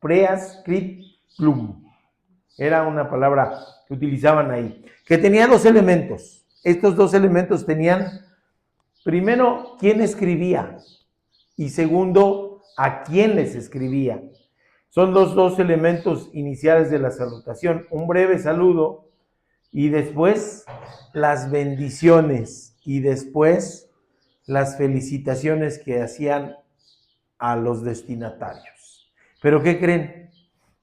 Preascriptum. Era una palabra que utilizaban ahí, que tenía dos elementos. Estos dos elementos tenían, primero, quién escribía, y segundo, a quién les escribía. Son los dos elementos iniciales de la salutación, un breve saludo, y después las bendiciones, y después las felicitaciones que hacían a los destinatarios. ¿Pero qué creen?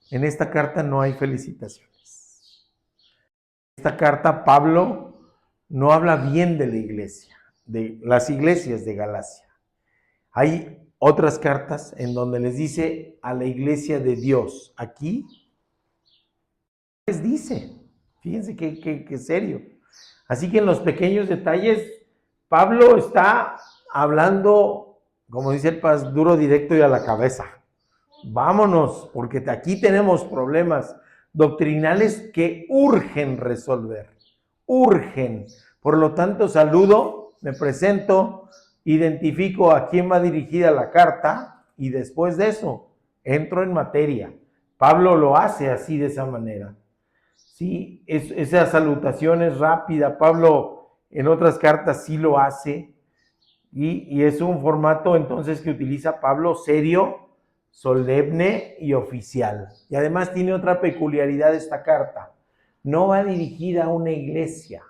En esta carta no hay felicitaciones. En esta carta Pablo no habla bien de la iglesia, de las iglesias de Galacia. Hay otras cartas en donde les dice a la iglesia de Dios. Aquí les dice, fíjense qué serio. Así que en los pequeños detalles, Pablo está hablando, como dice el Paz, duro, directo y a la cabeza. Vámonos, porque aquí tenemos problemas doctrinales que urgen resolver, urgen. Por lo tanto, saludo, me presento, identifico a quién va dirigida la carta y después de eso entro en materia. Pablo lo hace así, de esa manera. Sí, esa salutación es rápida. Pablo en otras cartas sí lo hace y es un formato entonces que utiliza Pablo serio, solemne y oficial. Y además tiene otra peculiaridad esta carta. No va dirigida a una iglesia.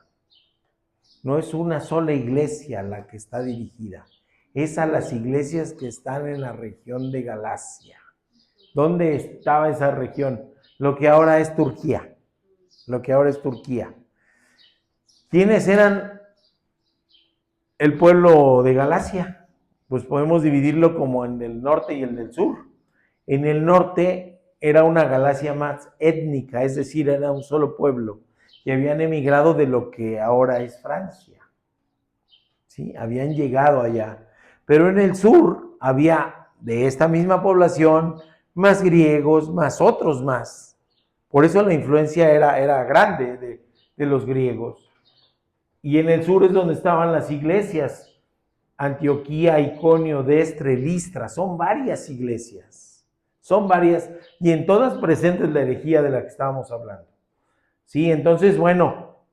No es una sola iglesia la que está dirigida. Es a las iglesias que están en la región de Galacia. ¿Dónde estaba esa región? Lo que ahora es Turquía. Lo que ahora es Turquía. ¿Quiénes eran el pueblo de Galacia? Pues podemos dividirlo como en el norte y el del sur. En el norte era una Galacia más étnica, es decir, era un solo pueblo que habían emigrado de lo que ahora es Francia. ¿Sí? Habían llegado allá. Pero en el sur había de esta misma población más griegos, más otros más. Por eso la influencia era grande de los griegos. Y en el sur es donde estaban las iglesias. Antioquía, Iconio, Destre, Listra. Son varias iglesias. Son varias, y en todas presentes la herejía de la que estábamos hablando. Sí, entonces, bueno,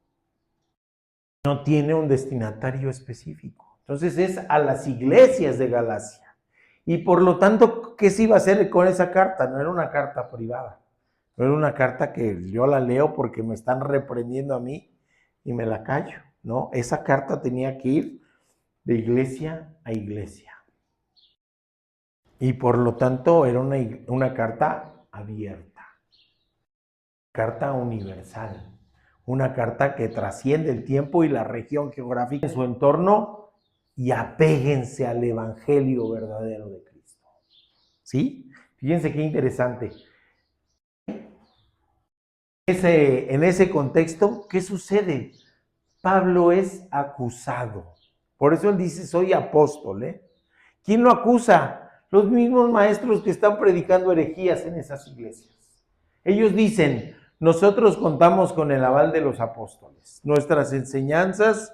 no tiene un destinatario específico. Entonces es a las iglesias de Galacia. Y por lo tanto, ¿qué se iba a hacer con esa carta? No era una carta privada. No era una carta que yo la leo porque me están reprendiendo a mí y me la callo. No, esa carta tenía que ir de iglesia a iglesia. Y por lo tanto era una carta abierta. carta universal, una carta que trasciende el tiempo y la región geográfica en su entorno, y apéguense al evangelio verdadero de Cristo. ¿Sí? Fíjense qué interesante. En ese contexto, ¿qué sucede? Pablo es acusado. Por eso él dice, soy apóstol, ¿eh? ¿Quién lo acusa? Los mismos maestros que están predicando herejías en esas iglesias. Ellos dicen, nosotros contamos con el aval de los apóstoles. Nuestras enseñanzas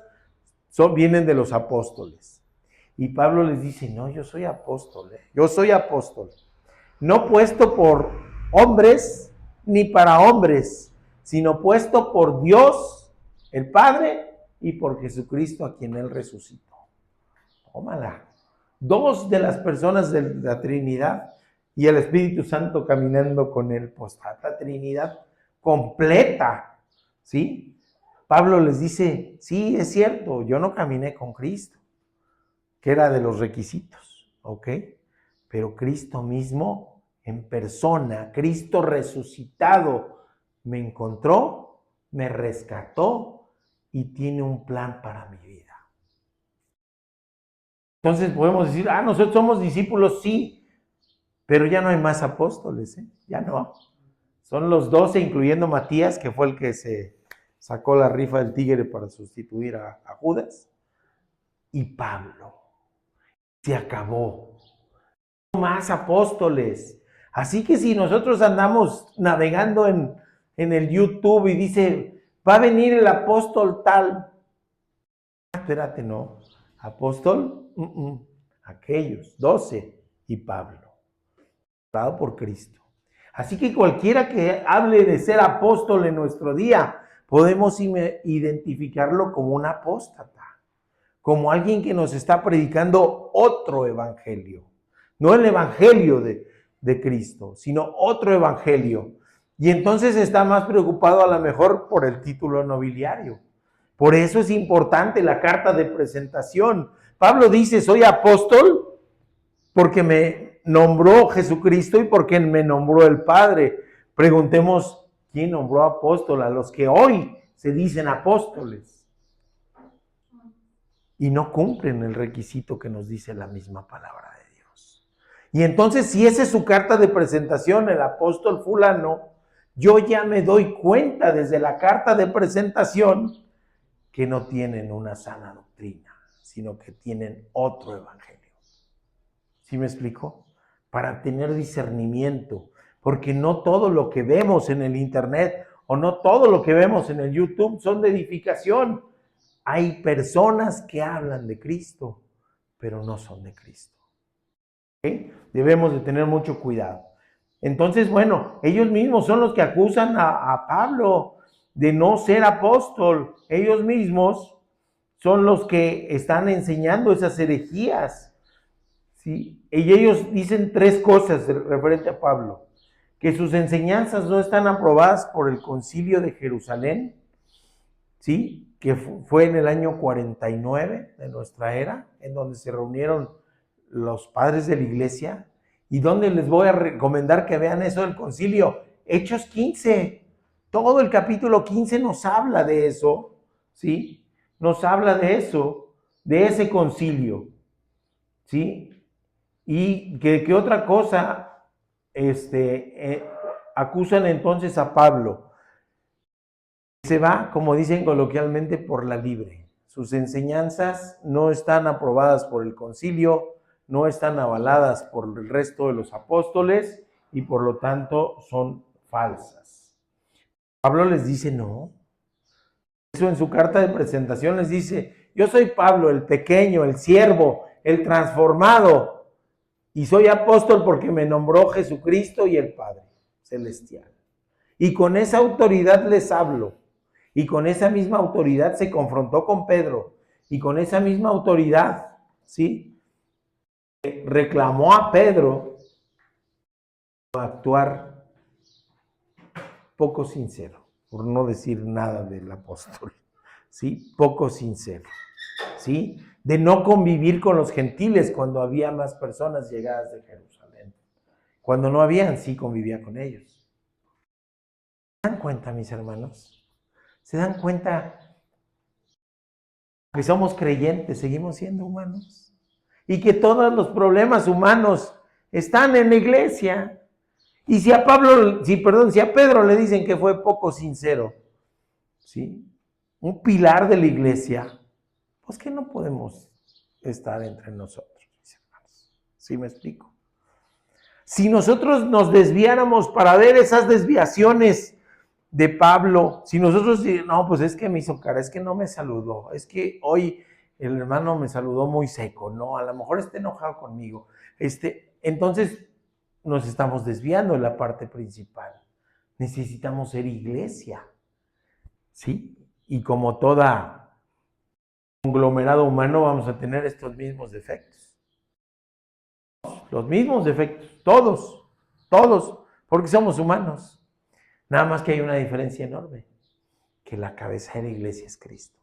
vienen de los apóstoles. Y Pablo les dice, no, yo soy apóstol, ¿eh? Yo soy apóstol. No puesto por hombres ni para hombres, sino puesto por Dios, el Padre, y por Jesucristo a quien Él resucitó. Tómala. Dos de las personas de la Trinidad y el Espíritu Santo caminando con Él. Pues la Trinidad completa, ¿sí? Pablo les dice, sí, es cierto, yo no caminé con Cristo, que era de los requisitos, ¿ok? Pero Cristo mismo en persona, Cristo resucitado, me encontró, me rescató y tiene un plan para mi vida. Entonces podemos decir, nosotros somos discípulos, sí, pero ya no hay más apóstoles, ¿eh? Ya no. Son los 12, incluyendo Matías, que fue el que se sacó la rifa del tigre para sustituir a Judas, y Pablo. Se acabó. No más apóstoles. Así que si nosotros andamos navegando en el YouTube y dice, va a venir el apóstol tal. Espérate, no. Apóstol, aquellos, 12 y Pablo, dado por Cristo. Así que cualquiera que hable de ser apóstol en nuestro día, podemos identificarlo como un apóstata, como alguien que nos está predicando otro evangelio. No el evangelio de Cristo, sino otro evangelio. Y entonces está más preocupado a lo mejor por el título nobiliario. Por eso es importante la carta de presentación. Pablo dice, soy apóstol porque me nombró Jesucristo y porque me nombró el Padre. Preguntemos, ¿quién nombró apóstol a los que hoy se dicen apóstoles? Y no cumplen el requisito que nos dice la misma palabra de Dios. Y entonces, si esa es su carta de presentación, el apóstol fulano, yo ya me doy cuenta desde la carta de presentación que no tienen una sana doctrina, sino que tienen otro evangelio. ¿Sí me explico? Para tener discernimiento, porque no todo lo que vemos en el internet o no todo lo que vemos en el YouTube son de edificación. Hay personas que hablan de Cristo, pero no son de Cristo. ¿Okay? Debemos de tener mucho cuidado. Entonces, bueno, ellos mismos son los que acusan a Pablo de no ser apóstol. Ellos mismos son los que están enseñando esas herejías, ¿sí? Y ellos dicen tres cosas referente a Pablo: que sus enseñanzas no están aprobadas por el Concilio de Jerusalén, ¿sí? Que fue en el año 49 de nuestra era, en donde se reunieron los padres de la iglesia, y donde les voy a recomendar que vean eso del concilio, Hechos 15. Todo el capítulo 15 nos habla de eso, ¿sí? Nos habla de eso, de ese concilio, ¿sí? Y que otra cosa, acusan entonces a Pablo. Se va, como dicen coloquialmente, por la libre. Sus enseñanzas no están aprobadas por el concilio, no están avaladas por el resto de los apóstoles y por lo tanto son falsas. Pablo les dice no. Eso en su carta de presentación les dice, yo soy Pablo, el pequeño, el siervo, el transformado, y soy apóstol porque me nombró Jesucristo y el Padre Celestial. Y con esa autoridad les hablo. Y con esa misma autoridad se confrontó con Pedro. Y con esa misma autoridad, ¿sí? Reclamó a Pedro a actuar poco sincero, por no decir nada del apóstol, ¿sí? Poco sincero, ¿sí? De no convivir con los gentiles cuando había más personas llegadas de Jerusalén. Cuando no habían, sí convivía con ellos. ¿Se dan cuenta, mis hermanos? ¿Se dan cuenta que somos creyentes, seguimos siendo humanos? Y que todos los problemas humanos están en la iglesia. Y si a Pedro le dicen que fue poco sincero, ¿sí? Un pilar de la iglesia, pues que no podemos estar entre nosotros, mis hermanos. ¿Sí me explico? Si nosotros nos desviáramos para ver esas desviaciones de Pablo, si nosotros, no, pues es que me hizo cara, es que no me saludó, es que hoy el hermano me saludó muy seco, no, a lo mejor está enojado conmigo, entonces nos estamos desviando de la parte principal. Necesitamos ser iglesia, ¿sí? Y como toda conglomerado humano vamos a tener estos mismos defectos. Los mismos defectos, todos, porque somos humanos. Nada más que hay una diferencia enorme, que la cabeza de la iglesia es Cristo.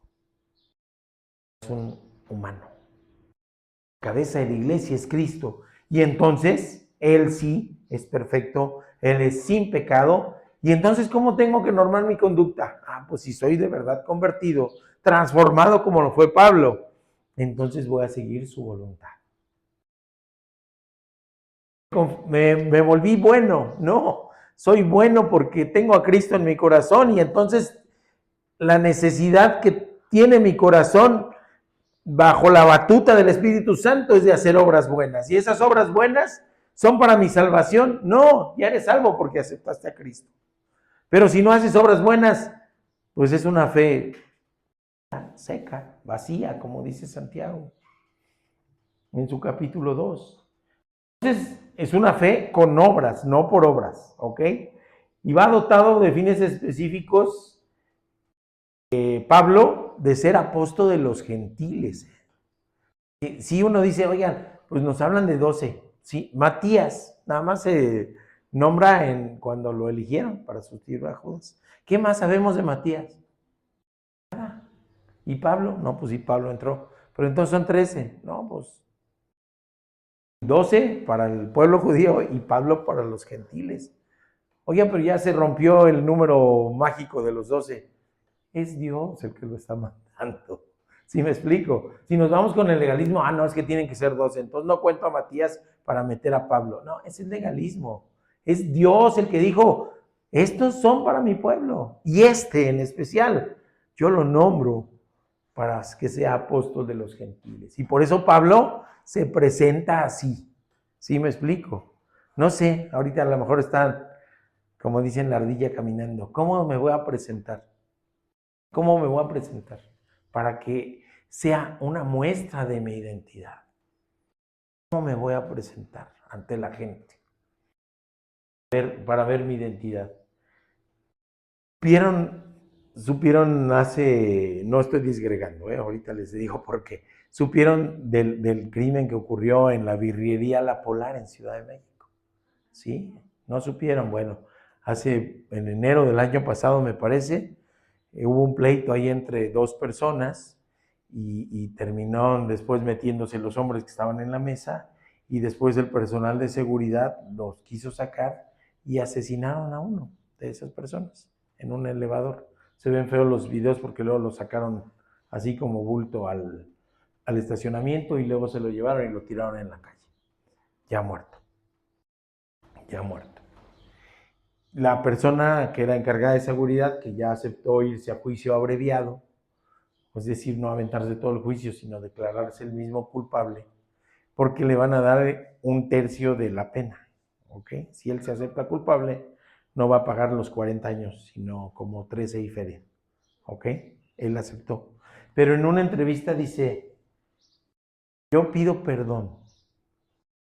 Es un humano. La cabeza de la iglesia es Cristo. Y entonces, Él sí es perfecto, Él es sin pecado. Y entonces, ¿cómo tengo que normar mi conducta? Pues si soy de verdad convertido, transformado como lo fue Pablo, entonces voy a seguir su voluntad. Me volví bueno, no. Soy bueno porque tengo a Cristo en mi corazón y entonces la necesidad que tiene mi corazón bajo la batuta del Espíritu Santo es de hacer obras buenas. ¿Y esas obras buenas son para mi salvación? No, ya eres salvo porque aceptaste a Cristo. Pero si no haces obras buenas, pues es una fe seca, vacía, como dice Santiago en su capítulo 2. Entonces, es una fe con obras, no por obras, ¿ok? Y va dotado de fines específicos, Pablo, de ser apóstol de los gentiles. Si uno dice, oigan, pues nos hablan de 12, ¿sí? Matías, nada más se nombra cuando lo eligieron para sustituir a Judas. ¿Qué más sabemos de Matías? Nada. ¿Y Pablo? No, pues sí, Pablo entró. Pero entonces son 13. No, pues 12 para el pueblo judío y Pablo para los gentiles. Oigan, pero ya se rompió el número mágico de los 12. Es Dios el que lo está mandando. ¿Sí me explico? Si nos vamos con el legalismo, no, es que tienen que ser 12, entonces no cuento a Matías para meter a Pablo. No, ese es legalismo. Es Dios el que dijo, estos son para mi pueblo. Y en especial, yo lo nombro para que sea apóstol de los gentiles. Y por eso Pablo se presenta así. ¿Sí me explico? No sé, ahorita a lo mejor están, como dicen, la ardilla caminando. ¿Cómo me voy a presentar? ¿Cómo me voy a presentar? Para que sea una muestra de mi identidad. ¿Cómo me voy a presentar ante la gente? Para ver mi identidad. Supieron hace, no estoy disgregando, ahorita les digo por qué. Supieron del crimen que ocurrió en la birrería La Polar en Ciudad de México. ¿Sí? ¿No supieron? Bueno, en enero del año pasado, me parece, hubo un pleito ahí entre dos personas y terminó después metiéndose los hombres que estaban en la mesa y después el personal de seguridad los quiso sacar y asesinaron a uno de esas personas en un elevador. Se ven feos los videos porque luego lo sacaron así como bulto al estacionamiento y luego se lo llevaron y lo tiraron en la calle. Ya muerto. La persona que era encargada de seguridad, que ya aceptó irse a juicio abreviado, es decir, no aventarse todo el juicio, sino declararse el mismo culpable, porque le van a dar 1/3 de la pena, ¿ok? Si él se acepta culpable, no va a pagar los 40 años, sino como 13 y feria, ¿ok? Él aceptó. Pero en una entrevista dice, yo pido perdón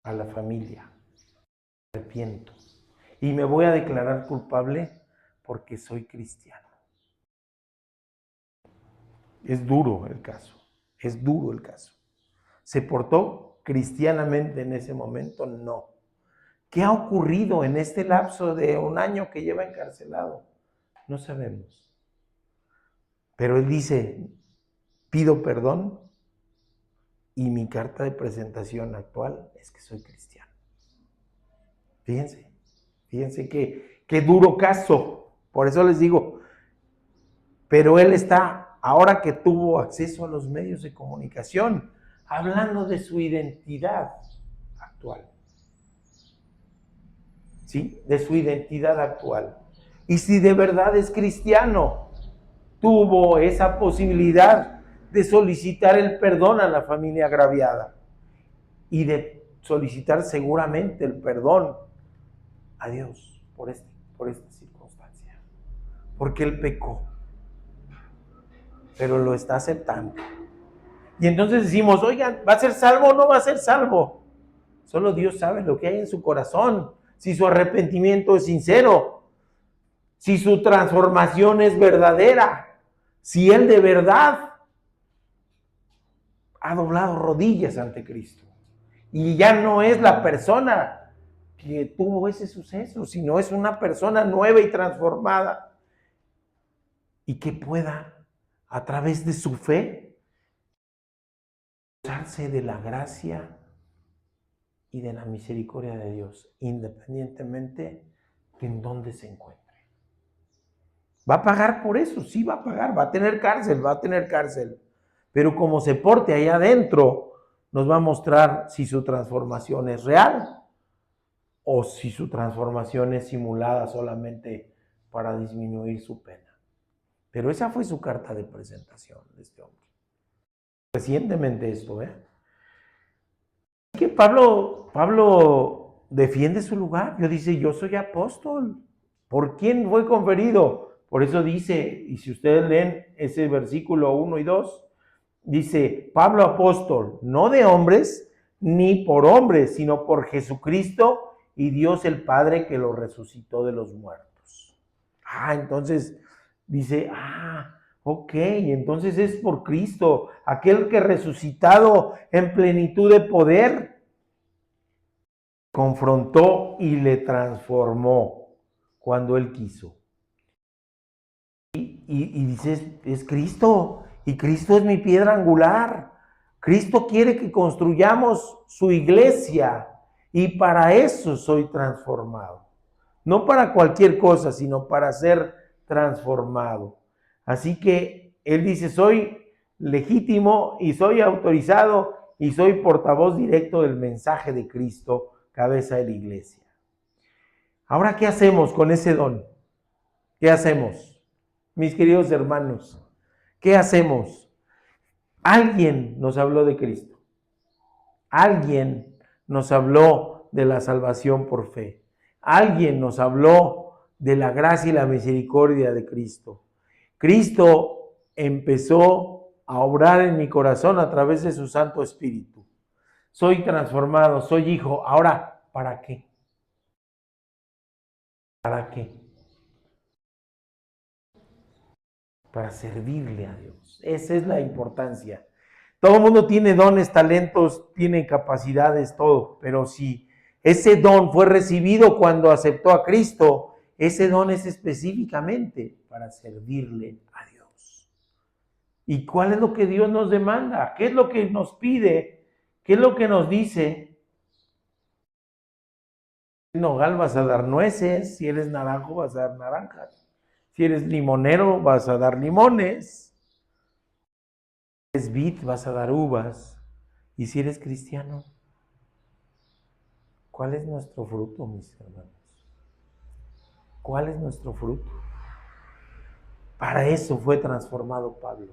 a la familia, me arrepiento, y me voy a declarar culpable porque soy cristiano. Es duro el caso. ¿Se portó cristianamente en ese momento? No. ¿Qué ha ocurrido en este lapso de 1 año que lleva encarcelado? No sabemos. Pero él dice, pido perdón y mi carta de presentación actual es que soy cristiano. Fíjense qué duro caso. Por eso les digo, pero él está, ahora que tuvo acceso a los medios de comunicación, hablando de su identidad actual. ¿Sí? De su identidad actual. Y si de verdad es cristiano, tuvo esa posibilidad de solicitar el perdón a la familia agraviada y de solicitar seguramente el perdón a Dios por esta circunstancia. Porque él pecó, pero lo está aceptando. Y entonces decimos, oigan, ¿va a ser salvo o no va a ser salvo? Solo Dios sabe lo que hay en su corazón, si su arrepentimiento es sincero, si su transformación es verdadera, si él de verdad ha doblado rodillas ante Cristo. Y ya no es la persona que tuvo ese suceso, sino es una persona nueva y transformada. Y que pueda, a través de su fe, gozarse de la gracia y de la misericordia de Dios, independientemente de en dónde se encuentre. Va a pagar por eso, sí va a pagar, va a tener cárcel. Pero como se porte allá adentro, nos va a mostrar si su transformación es real o si su transformación es simulada solamente para disminuir su pena. Pero esa fue su carta de presentación de este hombre. Recientemente esto, que Pablo defiende su lugar. Dice, yo soy apóstol. ¿Por quién fue conferido? Por eso dice, y si ustedes leen ese versículo 1 y 2, dice, Pablo apóstol, no de hombres, ni por hombres, sino por Jesucristo y Dios el Padre que lo resucitó de los muertos. Entonces dice, ok, entonces es por Cristo, aquel que resucitado en plenitud de poder, confrontó y le transformó cuando él quiso. Y dice, es Cristo, y Cristo es mi piedra angular. Cristo quiere que construyamos su iglesia, y para eso soy transformado. No para cualquier cosa, sino para ser transformado. Así que él dice, soy legítimo y soy autorizado y soy portavoz directo del mensaje de Cristo, cabeza de la iglesia. Ahora, ¿qué hacemos con ese don? ¿Qué hacemos? Mis queridos hermanos, ¿qué hacemos? Alguien nos habló de Cristo. Alguien nos habló de la salvación por fe. Alguien nos habló de la gracia y la misericordia de Cristo. Cristo empezó a obrar en mi corazón a través de su Santo Espíritu. Soy transformado, soy hijo. Ahora, ¿para qué? ¿Para qué? Para servirle a Dios. Esa es la importancia. Todo el mundo tiene dones, talentos, tiene capacidades, todo. Pero si ese don fue recibido cuando aceptó a Cristo, ese don es específicamente para servirle a Dios. ¿Y cuál es lo que Dios nos demanda? ¿Qué es lo que nos pide? ¿Qué es lo que nos dice? Si eres nogal vas a dar nueces, si eres naranjo vas a dar naranjas. Si eres limonero, vas a dar limones. Si eres vid, vas a dar uvas. Y si eres cristiano, ¿cuál es nuestro fruto, mis hermanos? ¿Cuál es nuestro fruto? Para eso fue transformado Pablo,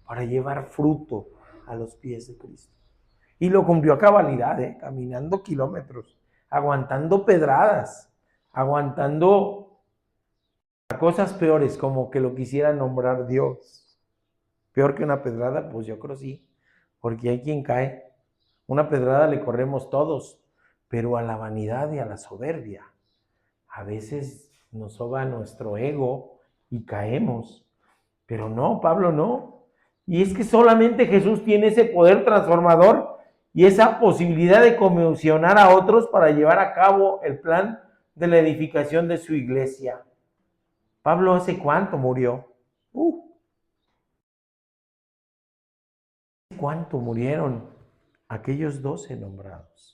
para llevar fruto a los pies de Cristo. Y lo cumplió a cabalidad, caminando kilómetros, aguantando pedradas, aguantando cosas peores, como que lo quisiera nombrar Dios. Peor que una pedrada, pues yo creo sí, porque hay quien cae. Una pedrada le corremos todos, pero a la vanidad y a la soberbia a veces nos soba nuestro ego y caemos. Pero no, Pablo no. Y es que solamente Jesús tiene ese poder transformador y esa posibilidad de comisionar a otros para llevar a cabo el plan de la edificación de su iglesia. Pablo, ¿hace cuánto murió? ¿Hace cuánto murieron aquellos 12 nombrados?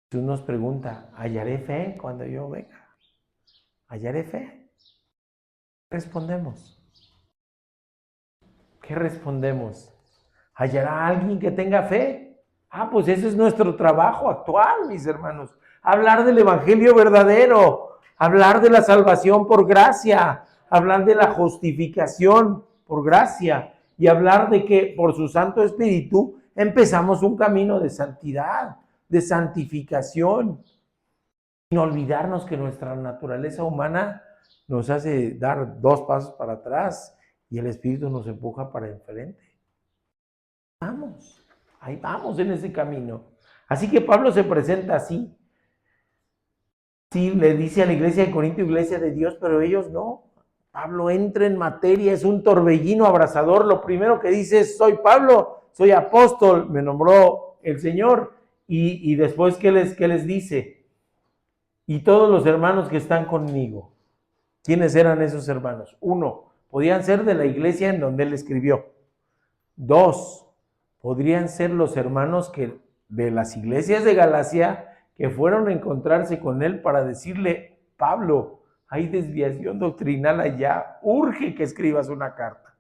Jesús nos pregunta, ¿hallaré fe cuando yo venga? hallaré fe. ¿Qué respondemos? ¿Qué respondemos? ¿Hallará alguien que tenga fe? Pues ese es nuestro trabajo actual, mis hermanos. Hablar del evangelio verdadero, hablar de la salvación por gracia, hablar de la justificación por gracia y hablar de que por su Santo Espíritu empezamos un camino de santidad, de santificación, sin olvidarnos que nuestra naturaleza humana nos hace dar 2 pasos para atrás y el Espíritu nos empuja para enfrente. Ahí vamos en ese camino. Así que Pablo se presenta así. Sí, le dice a la iglesia de Corinto, iglesia de Dios, pero ellos no. Pablo entra en materia, es un torbellino abrasador. Lo primero que dice es, soy Pablo, soy apóstol, me nombró el Señor. Y después, ¿qué les dice? Y todos los hermanos que están conmigo. ¿Quiénes eran esos hermanos? 1, podían ser de la iglesia en donde él escribió. 2, podrían ser los hermanos de las iglesias de Galacia que fueron a encontrarse con él para decirle, Pablo, hay desviación doctrinal allá, urge que escribas una carta.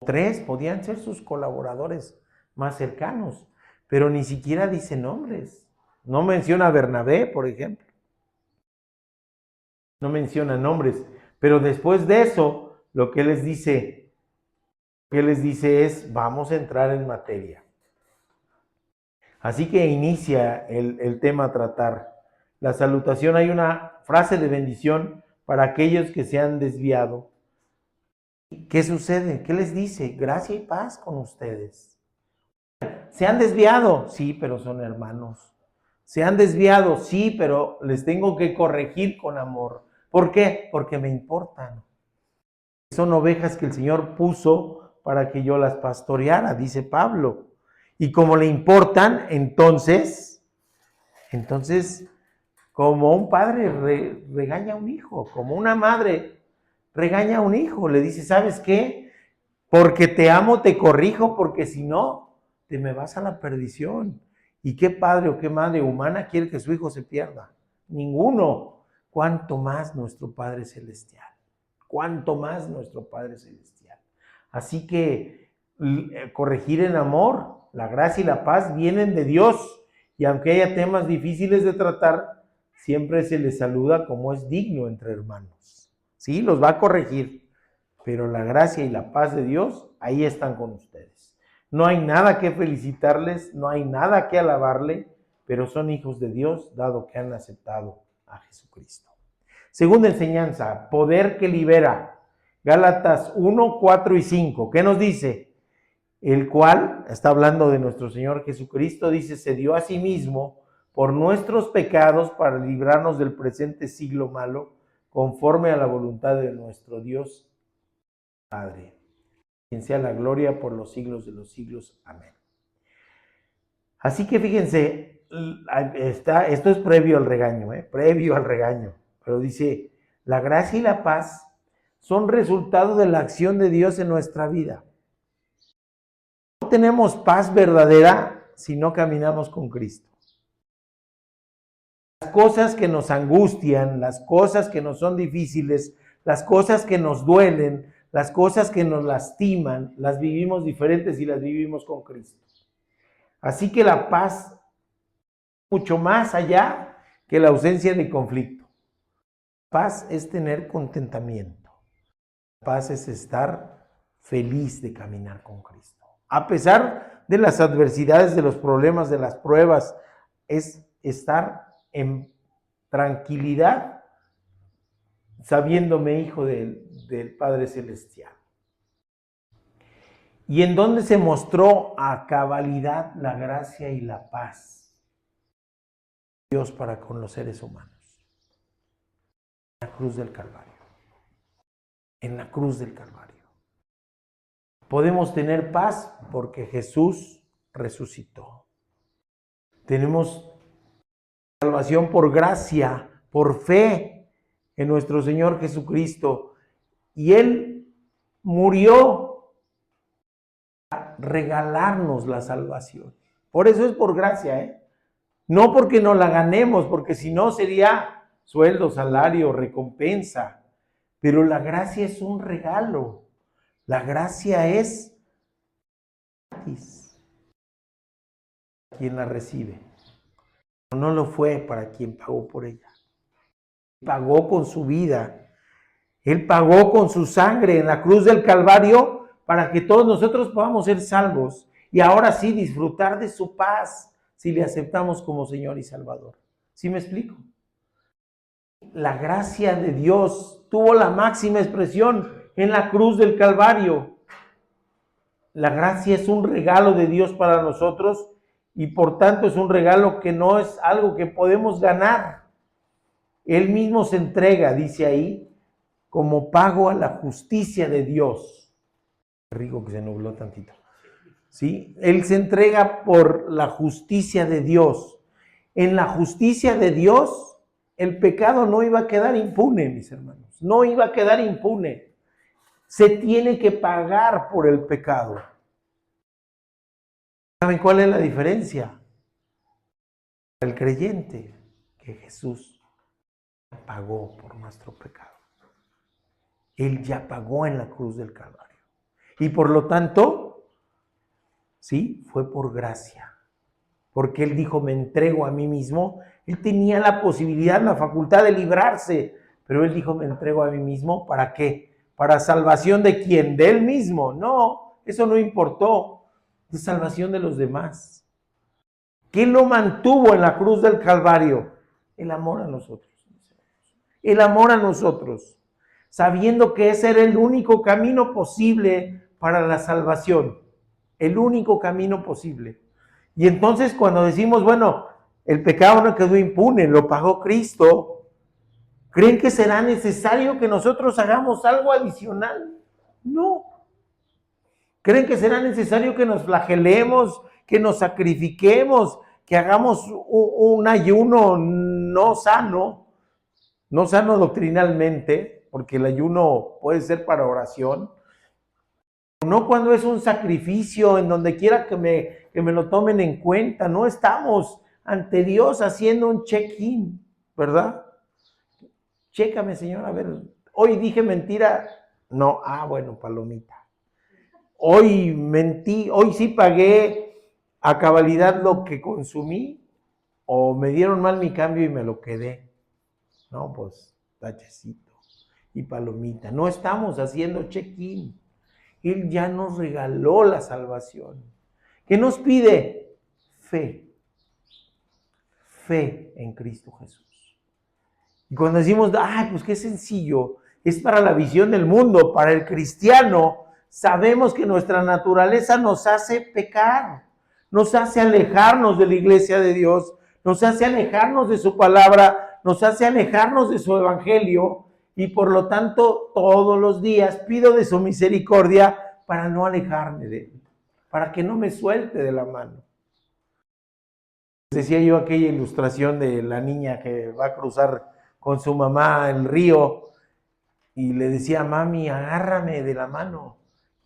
3, podían ser sus colaboradores más cercanos, pero ni siquiera dice nombres. No menciona a Bernabé, por ejemplo. No menciona nombres, pero después de eso, lo que les dice es, vamos a entrar en materia. Así que inicia el tema a tratar. La salutación, hay una frase de bendición para aquellos que se han desviado. ¿Qué sucede? ¿Qué les dice? Gracia y paz con ustedes. ¿Se han desviado? Sí, pero son hermanos. ¿Se han desviado? Sí, pero les tengo que corregir con amor. ¿Por qué? Porque me importan. Son ovejas que el Señor puso para que yo las pastoreara, dice Pablo. Y como le importan, entonces, como un padre regaña a un hijo, como una madre regaña a un hijo, le dice, ¿sabes qué? Porque te amo, te corrijo, porque si no, te me vas a la perdición. ¿Y qué padre o qué madre humana quiere que su hijo se pierda? Ninguno. ¿Cuánto más nuestro Padre Celestial? ¿Cuánto más nuestro Padre Celestial? Así que corregir en amor, la gracia y la paz vienen de Dios. Y aunque haya temas difíciles de tratar, siempre se les saluda como es digno entre hermanos. Sí, los va a corregir, pero la gracia y la paz de Dios ahí están con ustedes. No hay nada que felicitarles, no hay nada que alabarle, pero son hijos de Dios, dado que han aceptado a Jesucristo. Segunda enseñanza, poder que libera. Gálatas 1, 4 y 5. ¿Qué nos dice? El cual, está hablando de nuestro Señor Jesucristo, dice, se dio a sí mismo por nuestros pecados para librarnos del presente siglo malo, conforme a la voluntad de nuestro Dios Padre. Quien sea la gloria por los siglos de los siglos. Amén. Así que fíjense, esto es previo al regaño, previo al regaño, pero dice, la gracia y la paz son resultado de la acción de Dios en nuestra vida. No tenemos paz verdadera si no caminamos con Cristo. Las cosas que nos angustian, las cosas que nos son difíciles, las cosas que nos duelen, las cosas que nos lastiman, las vivimos diferentes y las vivimos con Cristo. Así que la paz, mucho más allá que la ausencia de conflicto. Paz es tener contentamiento. Paz es estar feliz de caminar con Cristo. A pesar de las adversidades, de los problemas, de las pruebas, es estar en tranquilidad, sabiéndome hijo del Padre Celestial. ¿Y en dónde se mostró a cabalidad la gracia y la paz de Dios para con los seres humanos? En la cruz del Calvario. En la cruz del Calvario. Podemos tener paz porque Jesús resucitó. Tenemos salvación por gracia, por fe en nuestro Señor Jesucristo. Y Él murió regalarnos la salvación. Por eso es por gracia, no porque no la ganemos, porque si no sería sueldo, salario, recompensa, pero la gracia es un regalo. La gracia es gratis. Quien la recibe. No lo fue para quien pagó por ella. Pagó con su vida. Él pagó con su sangre en la cruz del Calvario para que todos nosotros podamos ser salvos y ahora sí disfrutar de su paz si le aceptamos como Señor y Salvador. ¿Sí me explico? La gracia de Dios tuvo la máxima expresión en la cruz del Calvario. La gracia es un regalo de Dios para nosotros y por tanto es un regalo que no es algo que podemos ganar. Él mismo se entrega, dice ahí, como pago a la justicia de Dios. Rico que se nubló tantito. ¿Sí? Él se entrega por la justicia de Dios. En la justicia de Dios, el pecado no iba a quedar impune, mis hermanos. No iba a quedar impune. Se tiene que pagar por el pecado. ¿Saben cuál es la diferencia? El creyente, que Jesús pagó por nuestro pecado. Él ya pagó en la cruz del Calvario. Y por lo tanto, sí, fue por gracia. Porque Él dijo, me entrego a mí mismo. Él tenía la posibilidad, la facultad de librarse. Pero Él dijo, me entrego a mí mismo. ¿Para qué? ¿Para salvación de quién? ¿De Él mismo? No, eso no importó. De salvación de los demás. ¿Qué lo mantuvo en la cruz del Calvario? El amor a nosotros. El amor a nosotros. Sabiendo que ese era el único camino posible para la salvación. El único camino posible. Y entonces cuando decimos, bueno, el pecado no quedó impune, lo pagó Cristo, ¿creen que será necesario que nosotros hagamos algo adicional? No. ¿Creen que será necesario que nos flagelemos, que nos sacrifiquemos, que hagamos un ayuno no sano doctrinalmente, porque el ayuno puede ser para oración? No cuando es un sacrificio en donde quiera que me lo tomen en cuenta. No estamos ante Dios haciendo un check-in, ¿verdad? Chécame, Señor, a ver, hoy dije mentira. No, bueno, palomita. Hoy mentí, hoy sí pagué a cabalidad lo que consumí, o me dieron mal mi cambio y me lo quedé. No, pues, tachecito y palomita. No estamos haciendo check-in. Él ya nos regaló la salvación. ¿Qué nos pide? Fe. Fe en Cristo Jesús. Y cuando decimos, pues qué sencillo, es para la visión del mundo, para el cristiano, sabemos que nuestra naturaleza nos hace pecar, nos hace alejarnos de la iglesia de Dios, nos hace alejarnos de su palabra, nos hace alejarnos de su evangelio, y por lo tanto todos los días pido de su misericordia para no alejarme de él, para que no me suelte de la mano. Decía yo aquella ilustración de la niña que va a cruzar con su mamá el río y le decía, mami, agárrame de la mano.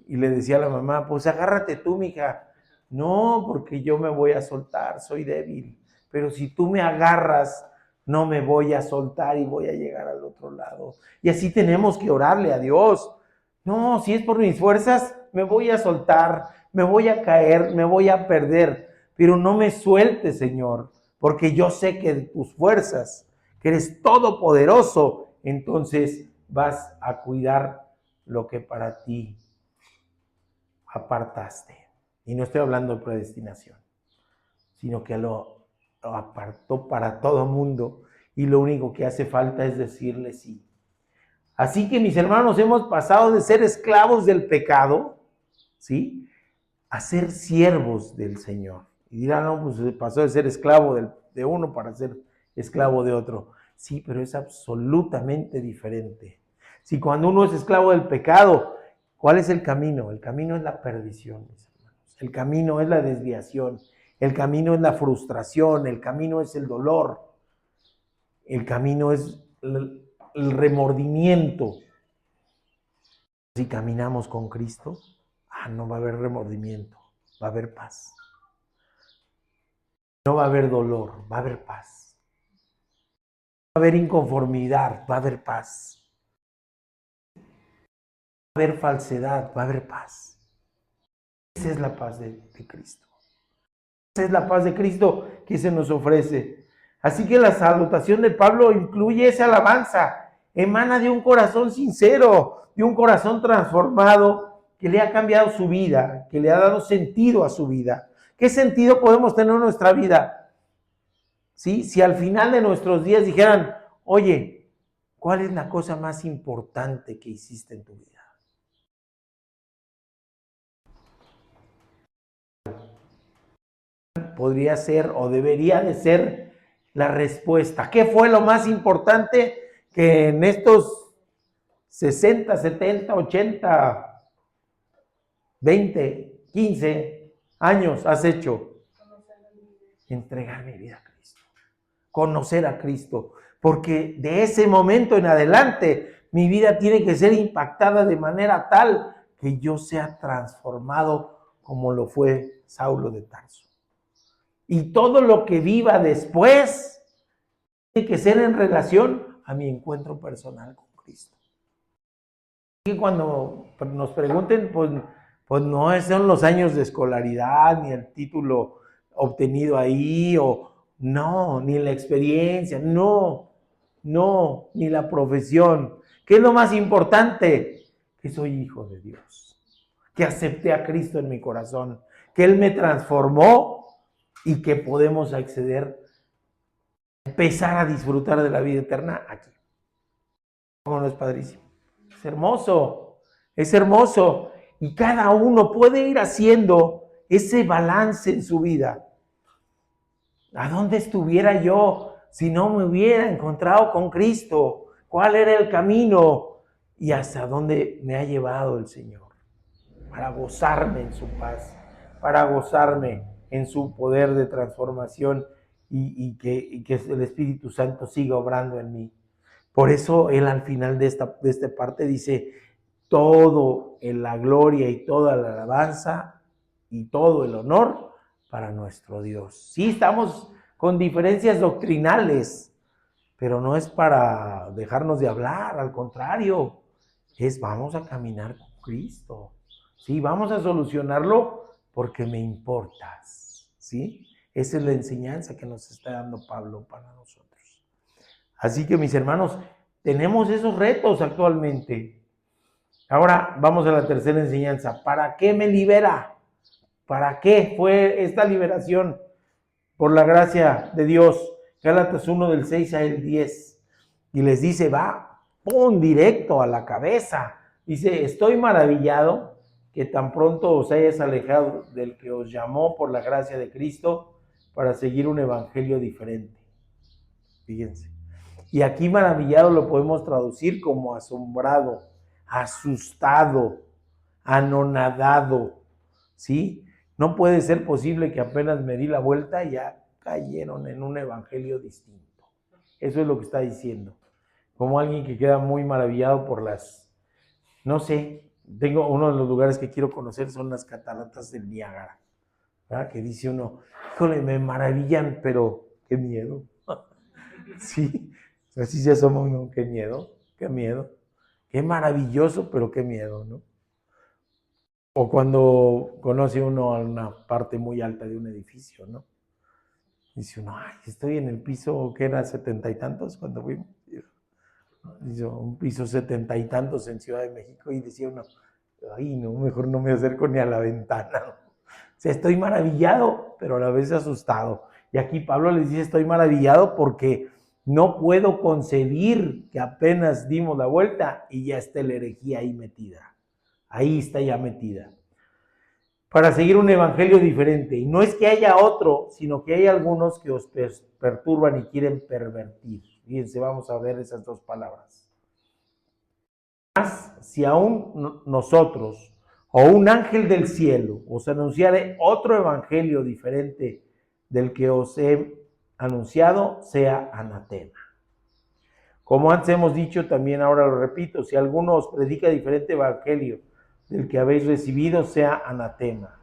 Y le decía a la mamá, pues agárrate tú, mija. No, porque yo me voy a soltar, soy débil. Pero si tú me agarras, no me voy a soltar y voy a llegar al otro lado. Y así tenemos que orarle a Dios. No, si es por mis fuerzas, me voy a soltar, me voy a caer, me voy a perder. Pero no me sueltes, Señor, porque yo sé que de tus fuerzas, que eres todopoderoso, entonces vas a cuidar lo que para ti apartaste. Y no estoy hablando de predestinación, sino que lo apartó para todo mundo y lo único que hace falta es decirle sí. Así que, mis hermanos, hemos pasado de ser esclavos del pecado, ¿sí?, a ser siervos del Señor. Y dirán, no, pues pasó de ser esclavo de uno para ser esclavo de otro. Sí, pero es absolutamente diferente. Si cuando uno es esclavo del pecado, ¿cuál es el camino? El camino es la perdición, mis hermanos. El camino es la desviación. El camino es la frustración. El camino es el dolor. El camino es el remordimiento. Si caminamos con Cristo, no va a haber remordimiento, va a haber paz. No va a haber dolor, va a haber paz. a haber inconformidad, va a haber paz. Va a haber falsedad, va a haber paz. Esa es la paz de Cristo. Esa es la paz de Cristo que se nos ofrece. Así que la salutación de Pablo incluye esa alabanza. Emana de un corazón sincero, de un corazón transformado que le ha cambiado su vida, que le ha dado sentido a su vida. ¿Qué sentido podemos tener en nuestra vida? ¿Sí? Si al final de nuestros días dijeran, oye, ¿cuál es la cosa más importante que hiciste en tu vida? Podría ser o debería de ser la respuesta. ¿Qué fue lo más importante que en estos 60, 70, 80, 20, 15 años has hecho? Entregar mi vida a Cristo, conocer a Cristo, porque de ese momento en adelante mi vida tiene que ser impactada de manera tal que yo sea transformado como lo fue Saulo de Tarso. Y todo lo que viva después tiene que ser en relación a mi encuentro personal con Cristo. Y cuando nos pregunten, pues no son los años de escolaridad, ni el título obtenido ahí, o no, ni la experiencia, no, ni la profesión. ¿Qué es lo más importante? Que soy hijo de Dios, que acepté a Cristo en mi corazón, que Él me transformó y que podemos acceder, empezar a disfrutar de la vida eterna aquí. ¿Cómo no es padrísimo? Es hermoso, es hermoso. Y cada uno puede ir haciendo ese balance en su vida. ¿A dónde estuviera yo si no me hubiera encontrado con Cristo? ¿Cuál era el camino? Y hasta dónde me ha llevado el Señor. Para gozarme en su paz, para gozarme en su poder de transformación y que el Espíritu Santo siga obrando en mí. Por eso Él al final de esta parte dice, todo en la gloria y toda la alabanza y todo el honor para nuestro Dios. Sí, estamos con diferencias doctrinales, pero no es para dejarnos de hablar, al contrario, vamos a caminar con Cristo. Sí, vamos a solucionarlo porque me importas, ¿sí? Esa es la enseñanza que nos está dando Pablo para nosotros. Así que, mis hermanos, tenemos esos retos actualmente. Ahora vamos a la tercera enseñanza. ¿Para qué me libera? ¿Para qué fue esta liberación? Por la gracia de Dios. Gálatas 1 del 6 al 10. Y les dice, pon directo a la cabeza. Dice, estoy maravillado que tan pronto os hayas alejado del que os llamó por la gracia de Cristo para seguir un evangelio diferente. Fíjense. Y aquí maravillado lo podemos traducir como asombrado, asustado, anonadado, ¿sí? No puede ser posible que apenas me di la vuelta y ya cayeron en un evangelio distinto. Eso es lo que está diciendo. Como alguien que queda muy maravillado por no sé, uno de los lugares que quiero conocer son las cataratas del Niágara, ¿verdad? Que dice uno, híjole, me maravillan, pero qué miedo. Sí, así se asoma uno, qué miedo, qué maravilloso, pero qué miedo, ¿no? O cuando conoce uno a una parte muy alta de un edificio, ¿no? Dice uno, estoy en el piso que era 70 y tantos cuando fuimos. Dice, un piso 70 y tantos en Ciudad de México, y decía uno, no, mejor no me acerco ni a la ventana. O sea, estoy maravillado, pero a la vez asustado. Y aquí Pablo les dice, estoy maravillado porque no puedo concebir que apenas dimos la vuelta y ya está la herejía ahí metida. Ahí está ya metida. Para seguir un evangelio diferente. Y no es que haya otro, sino que hay algunos que os perturban y quieren pervertir. Fíjense, vamos a ver esas dos palabras. Mas, si aún nosotros o un ángel del cielo os anunciare otro evangelio diferente del que os he anunciado, sea anatema. Como antes hemos dicho, también ahora lo repito, si alguno os predica diferente evangelio del que habéis recibido, sea anatema.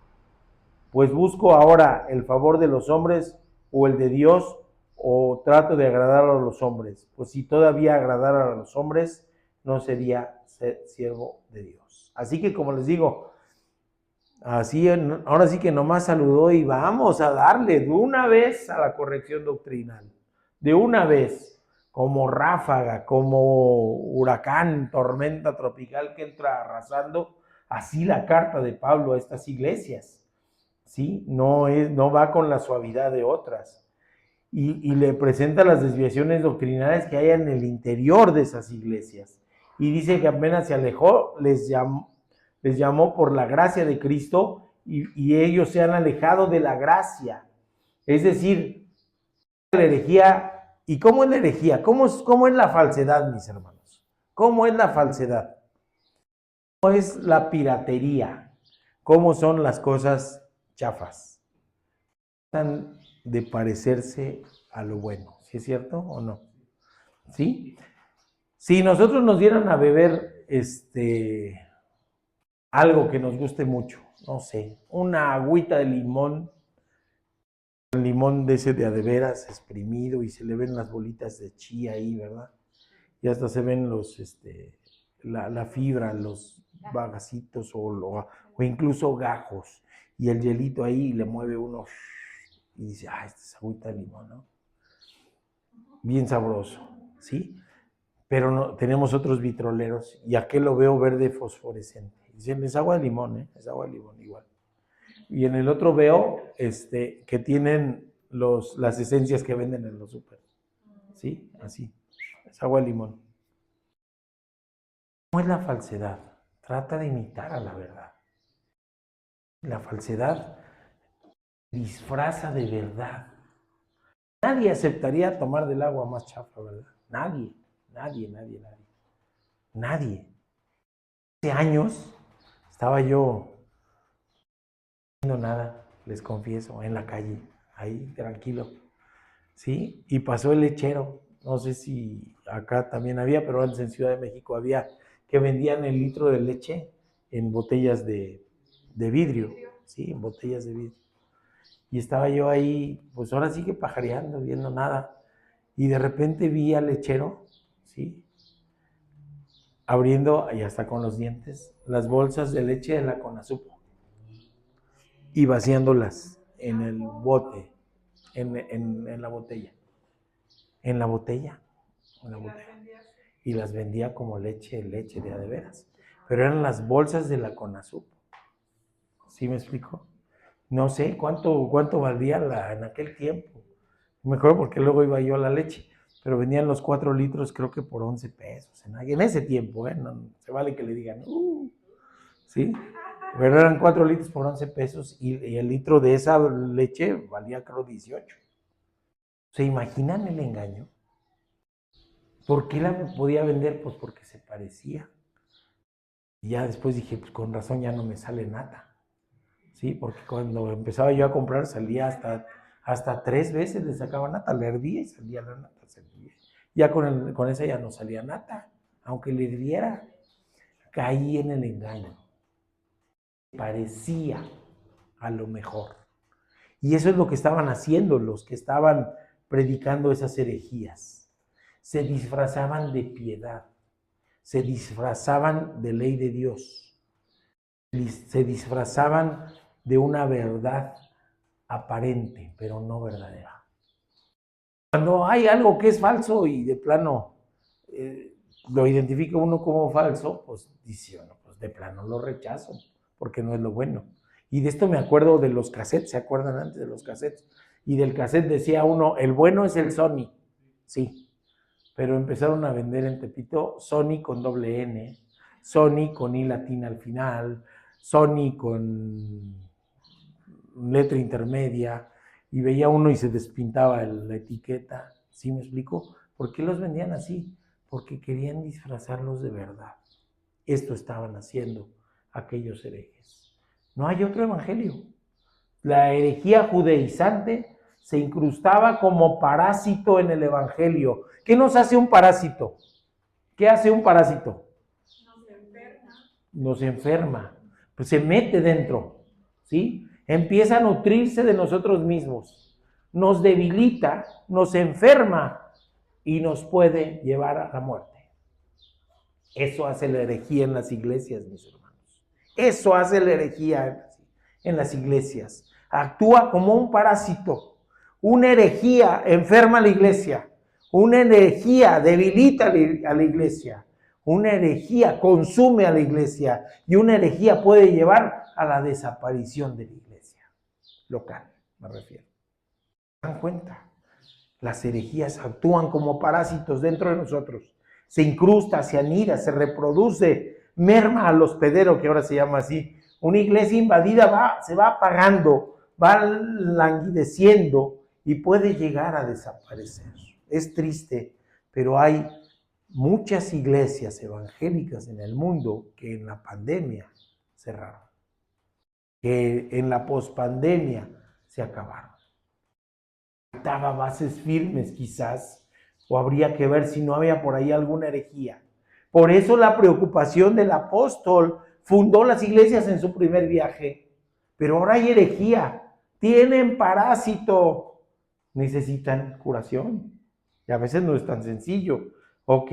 Pues busco ahora el favor de los hombres o el de Dios, o trato de agradar a los hombres? Pues si todavía agradara a los hombres, no sería siervo de Dios. Así que como les digo, ahora sí que nomás saludó y vamos a darle de una vez a la corrección doctrinal. De una vez, como ráfaga, como huracán, tormenta tropical que entra arrasando, así la carta de Pablo a estas iglesias, ¿sí? No va con la suavidad de otras. Y le presenta las desviaciones doctrinales que hay en el interior de esas iglesias. Y dice que apenas se alejó, les llamó por la gracia de Cristo y ellos se han alejado de la gracia. Es decir, la herejía. ¿Y cómo es la herejía? ¿Cómo es la falsedad, mis hermanos? ¿Cómo es la falsedad? ¿Cómo es la piratería? ¿Cómo son las cosas chafas? Tratan de parecerse a lo bueno. ¿Sí es cierto o no? ¿Sí? Si nosotros nos dieran a beber algo que nos guste mucho, no sé, una agüita de limón, el limón de ese de a de veras exprimido y se le ven las bolitas de chía ahí, ¿verdad? Y hasta se ven la fibra, los bagacitos o incluso gajos y el hielito ahí le mueve uno y dice, esta es agüita de limón, ¿no? Bien sabroso, ¿sí? Pero no, tenemos otros vitroleros y aquel lo veo verde fosforescente. Dicen, es agua de limón, es agua de limón igual. Y en el otro veo que tienen las esencias que venden en los súper. ¿Sí? Así. Es agua de limón. ¿Cómo es la falsedad? Trata de imitar a la verdad. La falsedad disfraza de verdad. Nadie aceptaría tomar del agua más chafa, ¿verdad? Nadie. Hace años estaba yo no haciendo nada, les confieso, en la calle, ahí tranquilo, ¿sí? Y pasó el lechero, no sé si acá también había, pero antes en Ciudad de México había, que vendían el litro de leche en botellas de vidrio, ¿sí? En botellas de vidrio. Y estaba yo ahí, pues ahora sí que pajareando, viendo nada, y de repente vi al lechero, ¿sí? Abriendo, y hasta con los dientes, las bolsas de leche de la Conasupo y vaciándolas en el bote, en la botella. En la botella. Y las vendía como leche de a de veras. Pero eran las bolsas de la Conasupo. ¿Sí me explico? No sé cuánto valía en aquel tiempo. Me acuerdo porque luego iba yo a la leche. Pero vendían los 4 litros creo que por 11 pesos. En ese tiempo, no se vale que le digan, ¿sí? Pero eran 4 litros por 11 pesos y el litro de esa leche valía creo 18. ¿Se imaginan el engaño? ¿Por qué la podía vender? Pues porque se parecía. Y ya después dije, pues con razón ya no me sale nata. ¿Sí? Porque cuando empezaba yo a comprar salía hasta 3 veces le sacaba nata, le hervía y salía la nata. Ya con esa ya no salía nata, aunque le hirviera. Caí en el engaño. Parecía a lo mejor. Y eso es lo que estaban haciendo los que estaban predicando esas herejías. Se disfrazaban de piedad, se disfrazaban de ley de Dios, se disfrazaban de una verdad aparente, pero no verdadera. Cuando hay algo que es falso y de plano lo identifica uno como falso, pues dice, bueno, pues de plano lo rechazo, porque no es lo bueno. Y de esto me acuerdo de los cassettes, ¿se acuerdan antes de los cassettes? Y del cassette decía uno, el bueno es el Sony, sí, pero empezaron a vender en Tepito Sony con doble N, Sony con I latina al final, Sony con letra intermedia, y veía uno y se despintaba la etiqueta, ¿sí me explico? ¿Por qué los vendían así? Porque querían disfrazarlos de verdad. Esto estaban haciendo aquellos herejes. No hay otro evangelio. La herejía judaizante se incrustaba como parásito en el evangelio. ¿Qué nos hace un parásito? ¿Qué hace un parásito? Nos enferma. Pues se mete dentro, ¿sí? Empieza a nutrirse de nosotros mismos. nos debilita, nos enferma y nos puede llevar a la muerte. Eso hace la herejía en las iglesias, mis hermanos. Eso hace la herejía en las iglesias. Actúa como un parásito. Una herejía enferma a la iglesia. Una herejía debilita a la iglesia. Una herejía consume a la iglesia. Y una herejía puede llevar a la desaparición de la iglesia local, me refiero. ¿Se dan cuenta? Las herejías actúan como parásitos dentro de nosotros. Se incrusta, se anida, se reproduce, merma al hospedero, que ahora se llama así. Una iglesia invadida se va apagando, va languideciendo y puede llegar a desaparecer. Es triste, pero hay muchas iglesias evangélicas en el mundo que en la pandemia cerraron, que en la pospandemia se acabaron. Faltaba bases firmes quizás, o habría que ver si no había por ahí alguna herejía. Por eso la preocupación del apóstol fundó las iglesias en su primer viaje. Pero ahora hay herejía, tienen parásito, necesitan curación. Y a veces no es tan sencillo, ¿ok?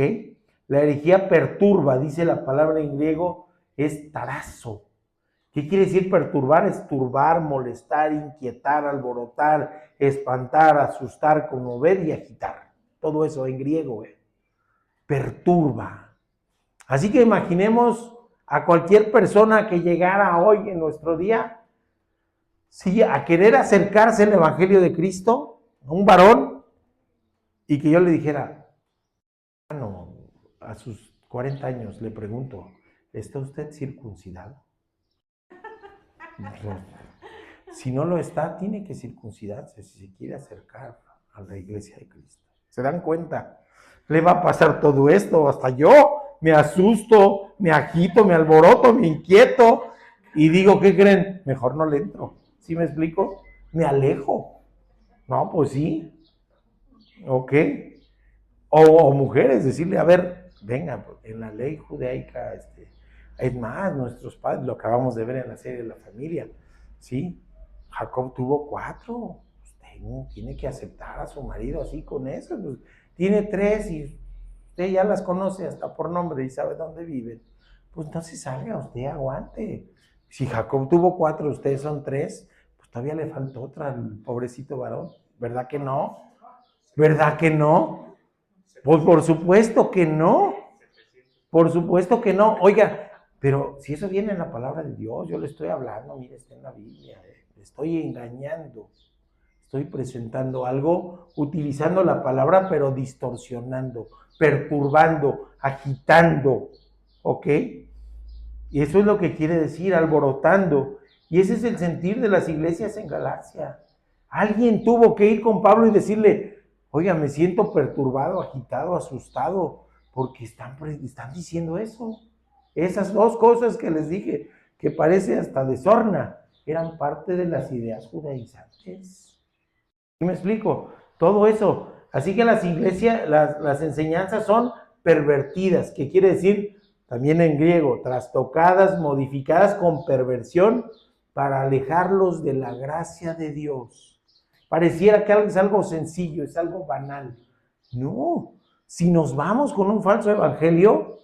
La herejía perturba, dice la palabra en griego, es tarazo. ¿Qué quiere decir perturbar? Es turbar, molestar, inquietar, alborotar, espantar, asustar, conmover y agitar. Todo eso en griego, perturba. Así que imaginemos a cualquier persona que llegara hoy en nuestro día, sí, a querer acercarse al Evangelio de Cristo, a un varón, y que yo le dijera, bueno, a sus 40 años le pregunto, ¿está usted circuncidado? Si no lo está, tiene que circuncidarse si se quiere acercar a la iglesia de Cristo. ¿Se dan cuenta? Le va a pasar todo esto, hasta yo me asusto, me agito, me alboroto, me inquieto y digo, ¿qué creen? Mejor no le entro. ¿Sí me explico? Me alejo. No, pues sí. ¿Ok? O mujeres, decirle, a ver, venga, en la ley judaica, es más, nuestros padres, lo acabamos de ver en la serie de la familia, ¿sí? Jacob tuvo 4, usted tiene que aceptar a su marido así con eso, pues, tiene 3 y usted ya las conoce hasta por nombre y sabe dónde viven, pues no se salga, usted aguante. Si Jacob tuvo 4, ustedes son 3, pues todavía le faltó otra al pobrecito varón, ¿verdad que no? ¿Verdad que no? Pues por supuesto que no, por supuesto que no, oiga, pero si eso viene en la palabra de Dios, yo le estoy hablando, mire, está en la Biblia, le estoy engañando, estoy presentando algo, utilizando la palabra, pero distorsionando, perturbando, agitando, ¿ok? Y eso es lo que quiere decir, alborotando. Y ese es el sentir de las iglesias en Galacia. Alguien tuvo que ir con Pablo y decirle, oiga, me siento perturbado, agitado, asustado, porque están diciendo eso. Esas 2 cosas que les dije, que parece hasta de sorna, eran parte de las ideas judaizantes. ¿Sí me explico? Todo eso. Así que las iglesias, las enseñanzas son pervertidas, que quiere decir, también en griego, trastocadas, modificadas con perversión para alejarlos de la gracia de Dios. Pareciera que es algo sencillo, es algo banal. No, si nos vamos con un falso evangelio,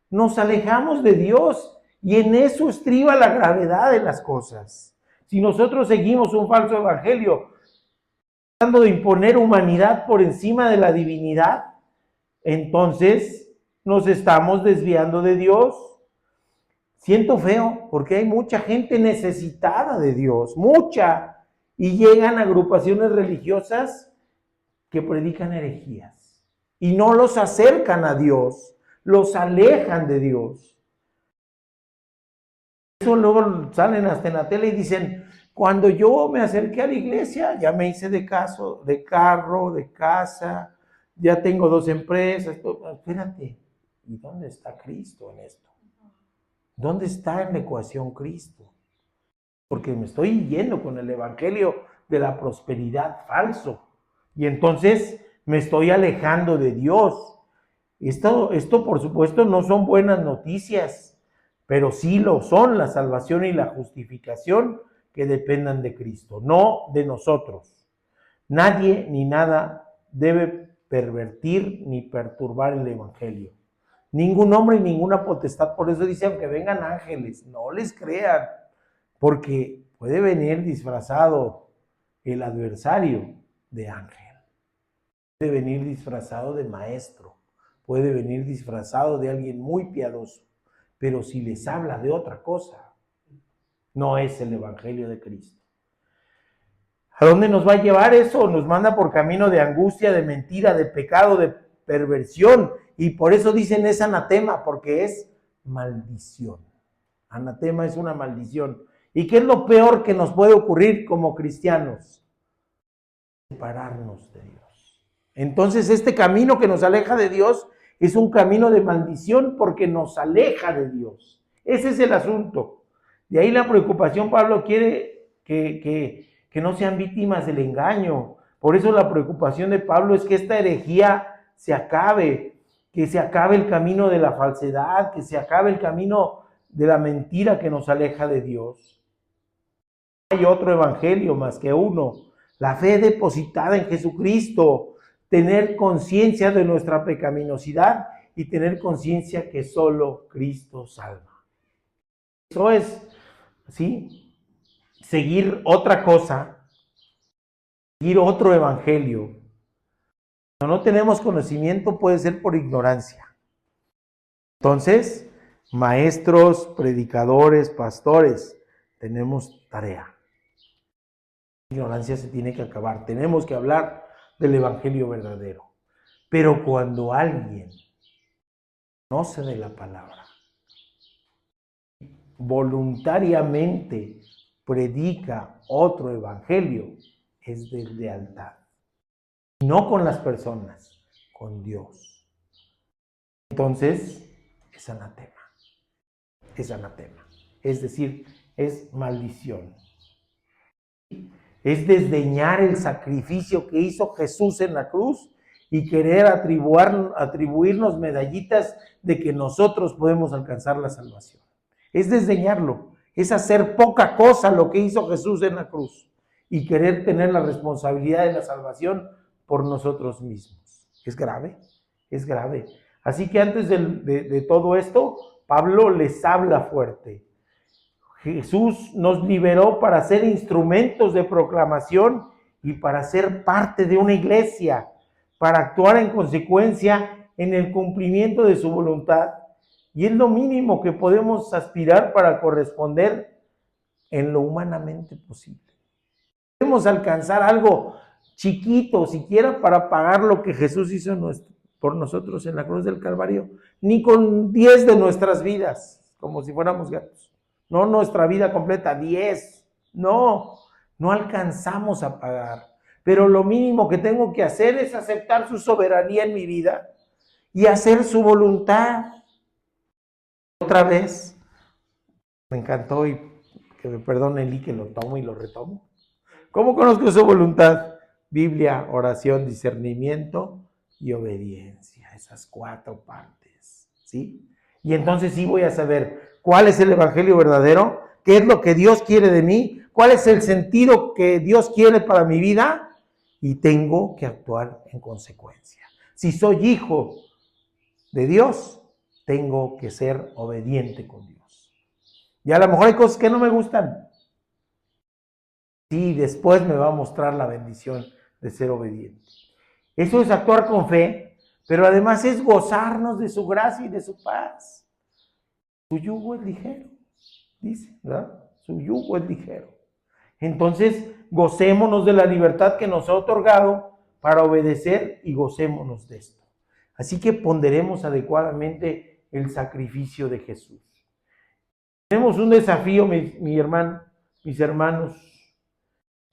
nos alejamos de Dios y en eso estriba la gravedad de las cosas. Si nosotros seguimos un falso evangelio, tratando de imponer humanidad por encima de la divinidad, entonces nos estamos desviando de Dios. Siento feo porque hay mucha gente necesitada de Dios, mucha, y llegan agrupaciones religiosas que predican herejías y no los acercan a Dios, los alejan de Dios. Eso luego salen hasta en la tele y dicen, cuando yo me acerqué a la iglesia, ya me hice de carro, de casa, ya tengo 2 empresas. Espérate, ¿y dónde está Cristo en esto? ¿Dónde está en la ecuación Cristo? Porque me estoy yendo con el evangelio de la prosperidad falso. Y entonces me estoy alejando de Dios. Esto por supuesto no son buenas noticias, pero sí lo son la salvación y la justificación que dependan de Cristo, no de nosotros. Nadie ni nada debe pervertir ni perturbar el evangelio. Ningún hombre y ninguna potestad. Por eso dice, aunque vengan ángeles, no les crean, porque puede venir disfrazado el adversario de ángel, puede venir disfrazado de maestro, puede venir disfrazado de alguien muy piadoso, pero si les habla de otra cosa, no es el evangelio de Cristo. ¿A dónde nos va a llevar eso? Nos manda por camino de angustia, de mentira, de pecado, de perversión, y por eso dicen es anatema, porque es maldición. Anatema es una maldición. ¿Y qué es lo peor que nos puede ocurrir como cristianos? Separarnos de Dios. Entonces este camino que nos aleja de Dios es un camino de maldición porque nos aleja de Dios. Ese es el asunto. De ahí la preocupación. Pablo quiere que no sean víctimas del engaño. Por eso la preocupación de Pablo es que esta herejía se acabe, que se acabe el camino de la falsedad, que se acabe el camino de la mentira que nos aleja de Dios. No hay otro evangelio más que uno. La fe depositada en Jesucristo, tener conciencia de nuestra pecaminosidad y tener conciencia que solo Cristo salva. Eso es, ¿sí? Seguir otra cosa, seguir otro evangelio. Cuando no tenemos conocimiento puede ser por ignorancia. Entonces, maestros, predicadores, pastores, tenemos tarea. La ignorancia se tiene que acabar. Tenemos que hablar del evangelio verdadero. Pero cuando alguien conoce de la palabra, voluntariamente predica otro evangelio, es de lealtad. No con las personas, con Dios. Entonces, es anatema. Es anatema. Es decir, es maldición. Es desdeñar el sacrificio que hizo Jesús en la cruz y querer atribuirnos medallitas de que nosotros podemos alcanzar la salvación. Es desdeñarlo, es hacer poca cosa lo que hizo Jesús en la cruz y querer tener la responsabilidad de la salvación por nosotros mismos. Es grave, es grave. Así que antes de todo esto, Pablo les habla fuerte. Jesús nos liberó para ser instrumentos de proclamación y para ser parte de una iglesia, para actuar en consecuencia en el cumplimiento de su voluntad. Y es lo mínimo que podemos aspirar para corresponder en lo humanamente posible. Podemos alcanzar algo chiquito, siquiera para pagar lo que Jesús hizo por nosotros en la cruz del Calvario, ni con 10 de nuestras vidas, como si fuéramos gatos. No nuestra vida completa, 10. No alcanzamos a pagar. Pero lo mínimo que tengo que hacer es aceptar su soberanía en mi vida y hacer su voluntad. Otra vez, me encantó y que me perdone Eli que lo tomo y lo retomo. ¿Cómo conozco su voluntad? Biblia, oración, discernimiento y obediencia. Esas 4 partes, ¿sí? Y entonces sí voy a saber cuál es el evangelio verdadero, qué es lo que Dios quiere de mí, cuál es el sentido que Dios quiere para mi vida y tengo que actuar en consecuencia. Si soy hijo de Dios, tengo que ser obediente con Dios. Y a lo mejor hay cosas que no me gustan. Sí, después me va a mostrar la bendición de ser obediente. Eso es actuar con fe, pero además es gozarnos de su gracia y de su paz. Su yugo es ligero, dice, ¿verdad? Su yugo es ligero. Entonces, gocémonos de la libertad que nos ha otorgado para obedecer y gocémonos de esto. Así que ponderemos adecuadamente el sacrificio de Jesús. Tenemos un desafío, mis hermanos,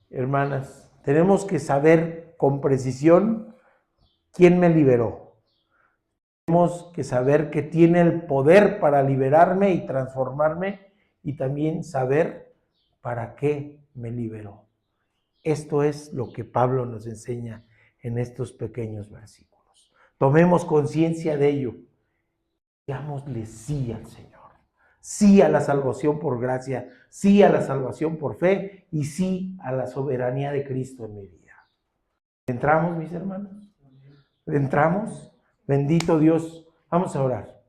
hermanas. Tenemos que saber con precisión quién me liberó. Tenemos que saber que tiene el poder para liberarme y transformarme y también saber para qué me liberó. Esto es lo que Pablo nos enseña en estos pequeños versículos. Tomemos conciencia de ello. Digámosle sí al Señor. Sí a la salvación por gracia, sí a la salvación por fe y sí a la soberanía de Cristo en mi vida. ¿Entramos, mis hermanos? ¿Entramos? Bendito Dios. Vamos a orar.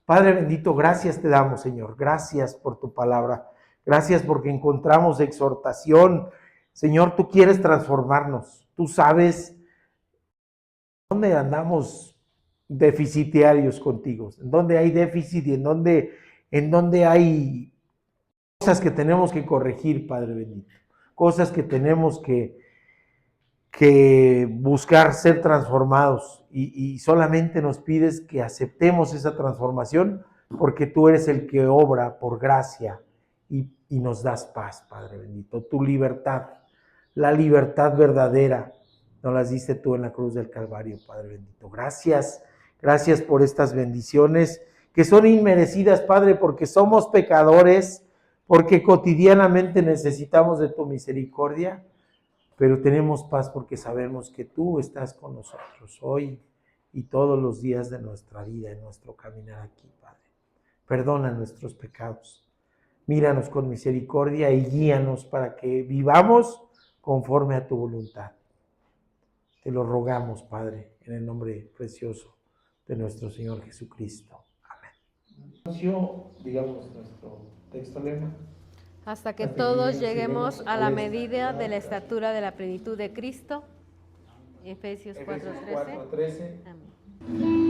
Padre bendito, gracias te damos, Señor. Gracias por tu palabra. Gracias porque encontramos exhortación. Señor, tú quieres transformarnos. Tú sabes dónde andamos deficitarios contigo, en dónde hay déficit y en dónde hay cosas que tenemos que corregir, Padre bendito. Cosas que tenemos que buscar ser transformados y solamente nos pides que aceptemos esa transformación porque tú eres el que obra por gracia y nos das paz, Padre bendito. Tu libertad, la libertad verdadera, nos las diste tú en la cruz del Calvario, Padre bendito. Gracias, gracias por estas bendiciones que son inmerecidas, Padre, porque somos pecadores, porque cotidianamente necesitamos de tu misericordia. Pero tenemos paz porque sabemos que tú estás con nosotros hoy y todos los días de nuestra vida, en nuestro caminar aquí, Padre. Perdona nuestros pecados. Míranos con misericordia y guíanos para que vivamos conforme a tu voluntad. Te lo rogamos, Padre, en el nombre precioso de nuestro Señor Jesucristo. Amén. Digamos nuestro texto lema. Hasta que todos lleguemos a la medida de la estatura de la plenitud de Cristo. Efesios 4:13. Efesios 4:13. Amén.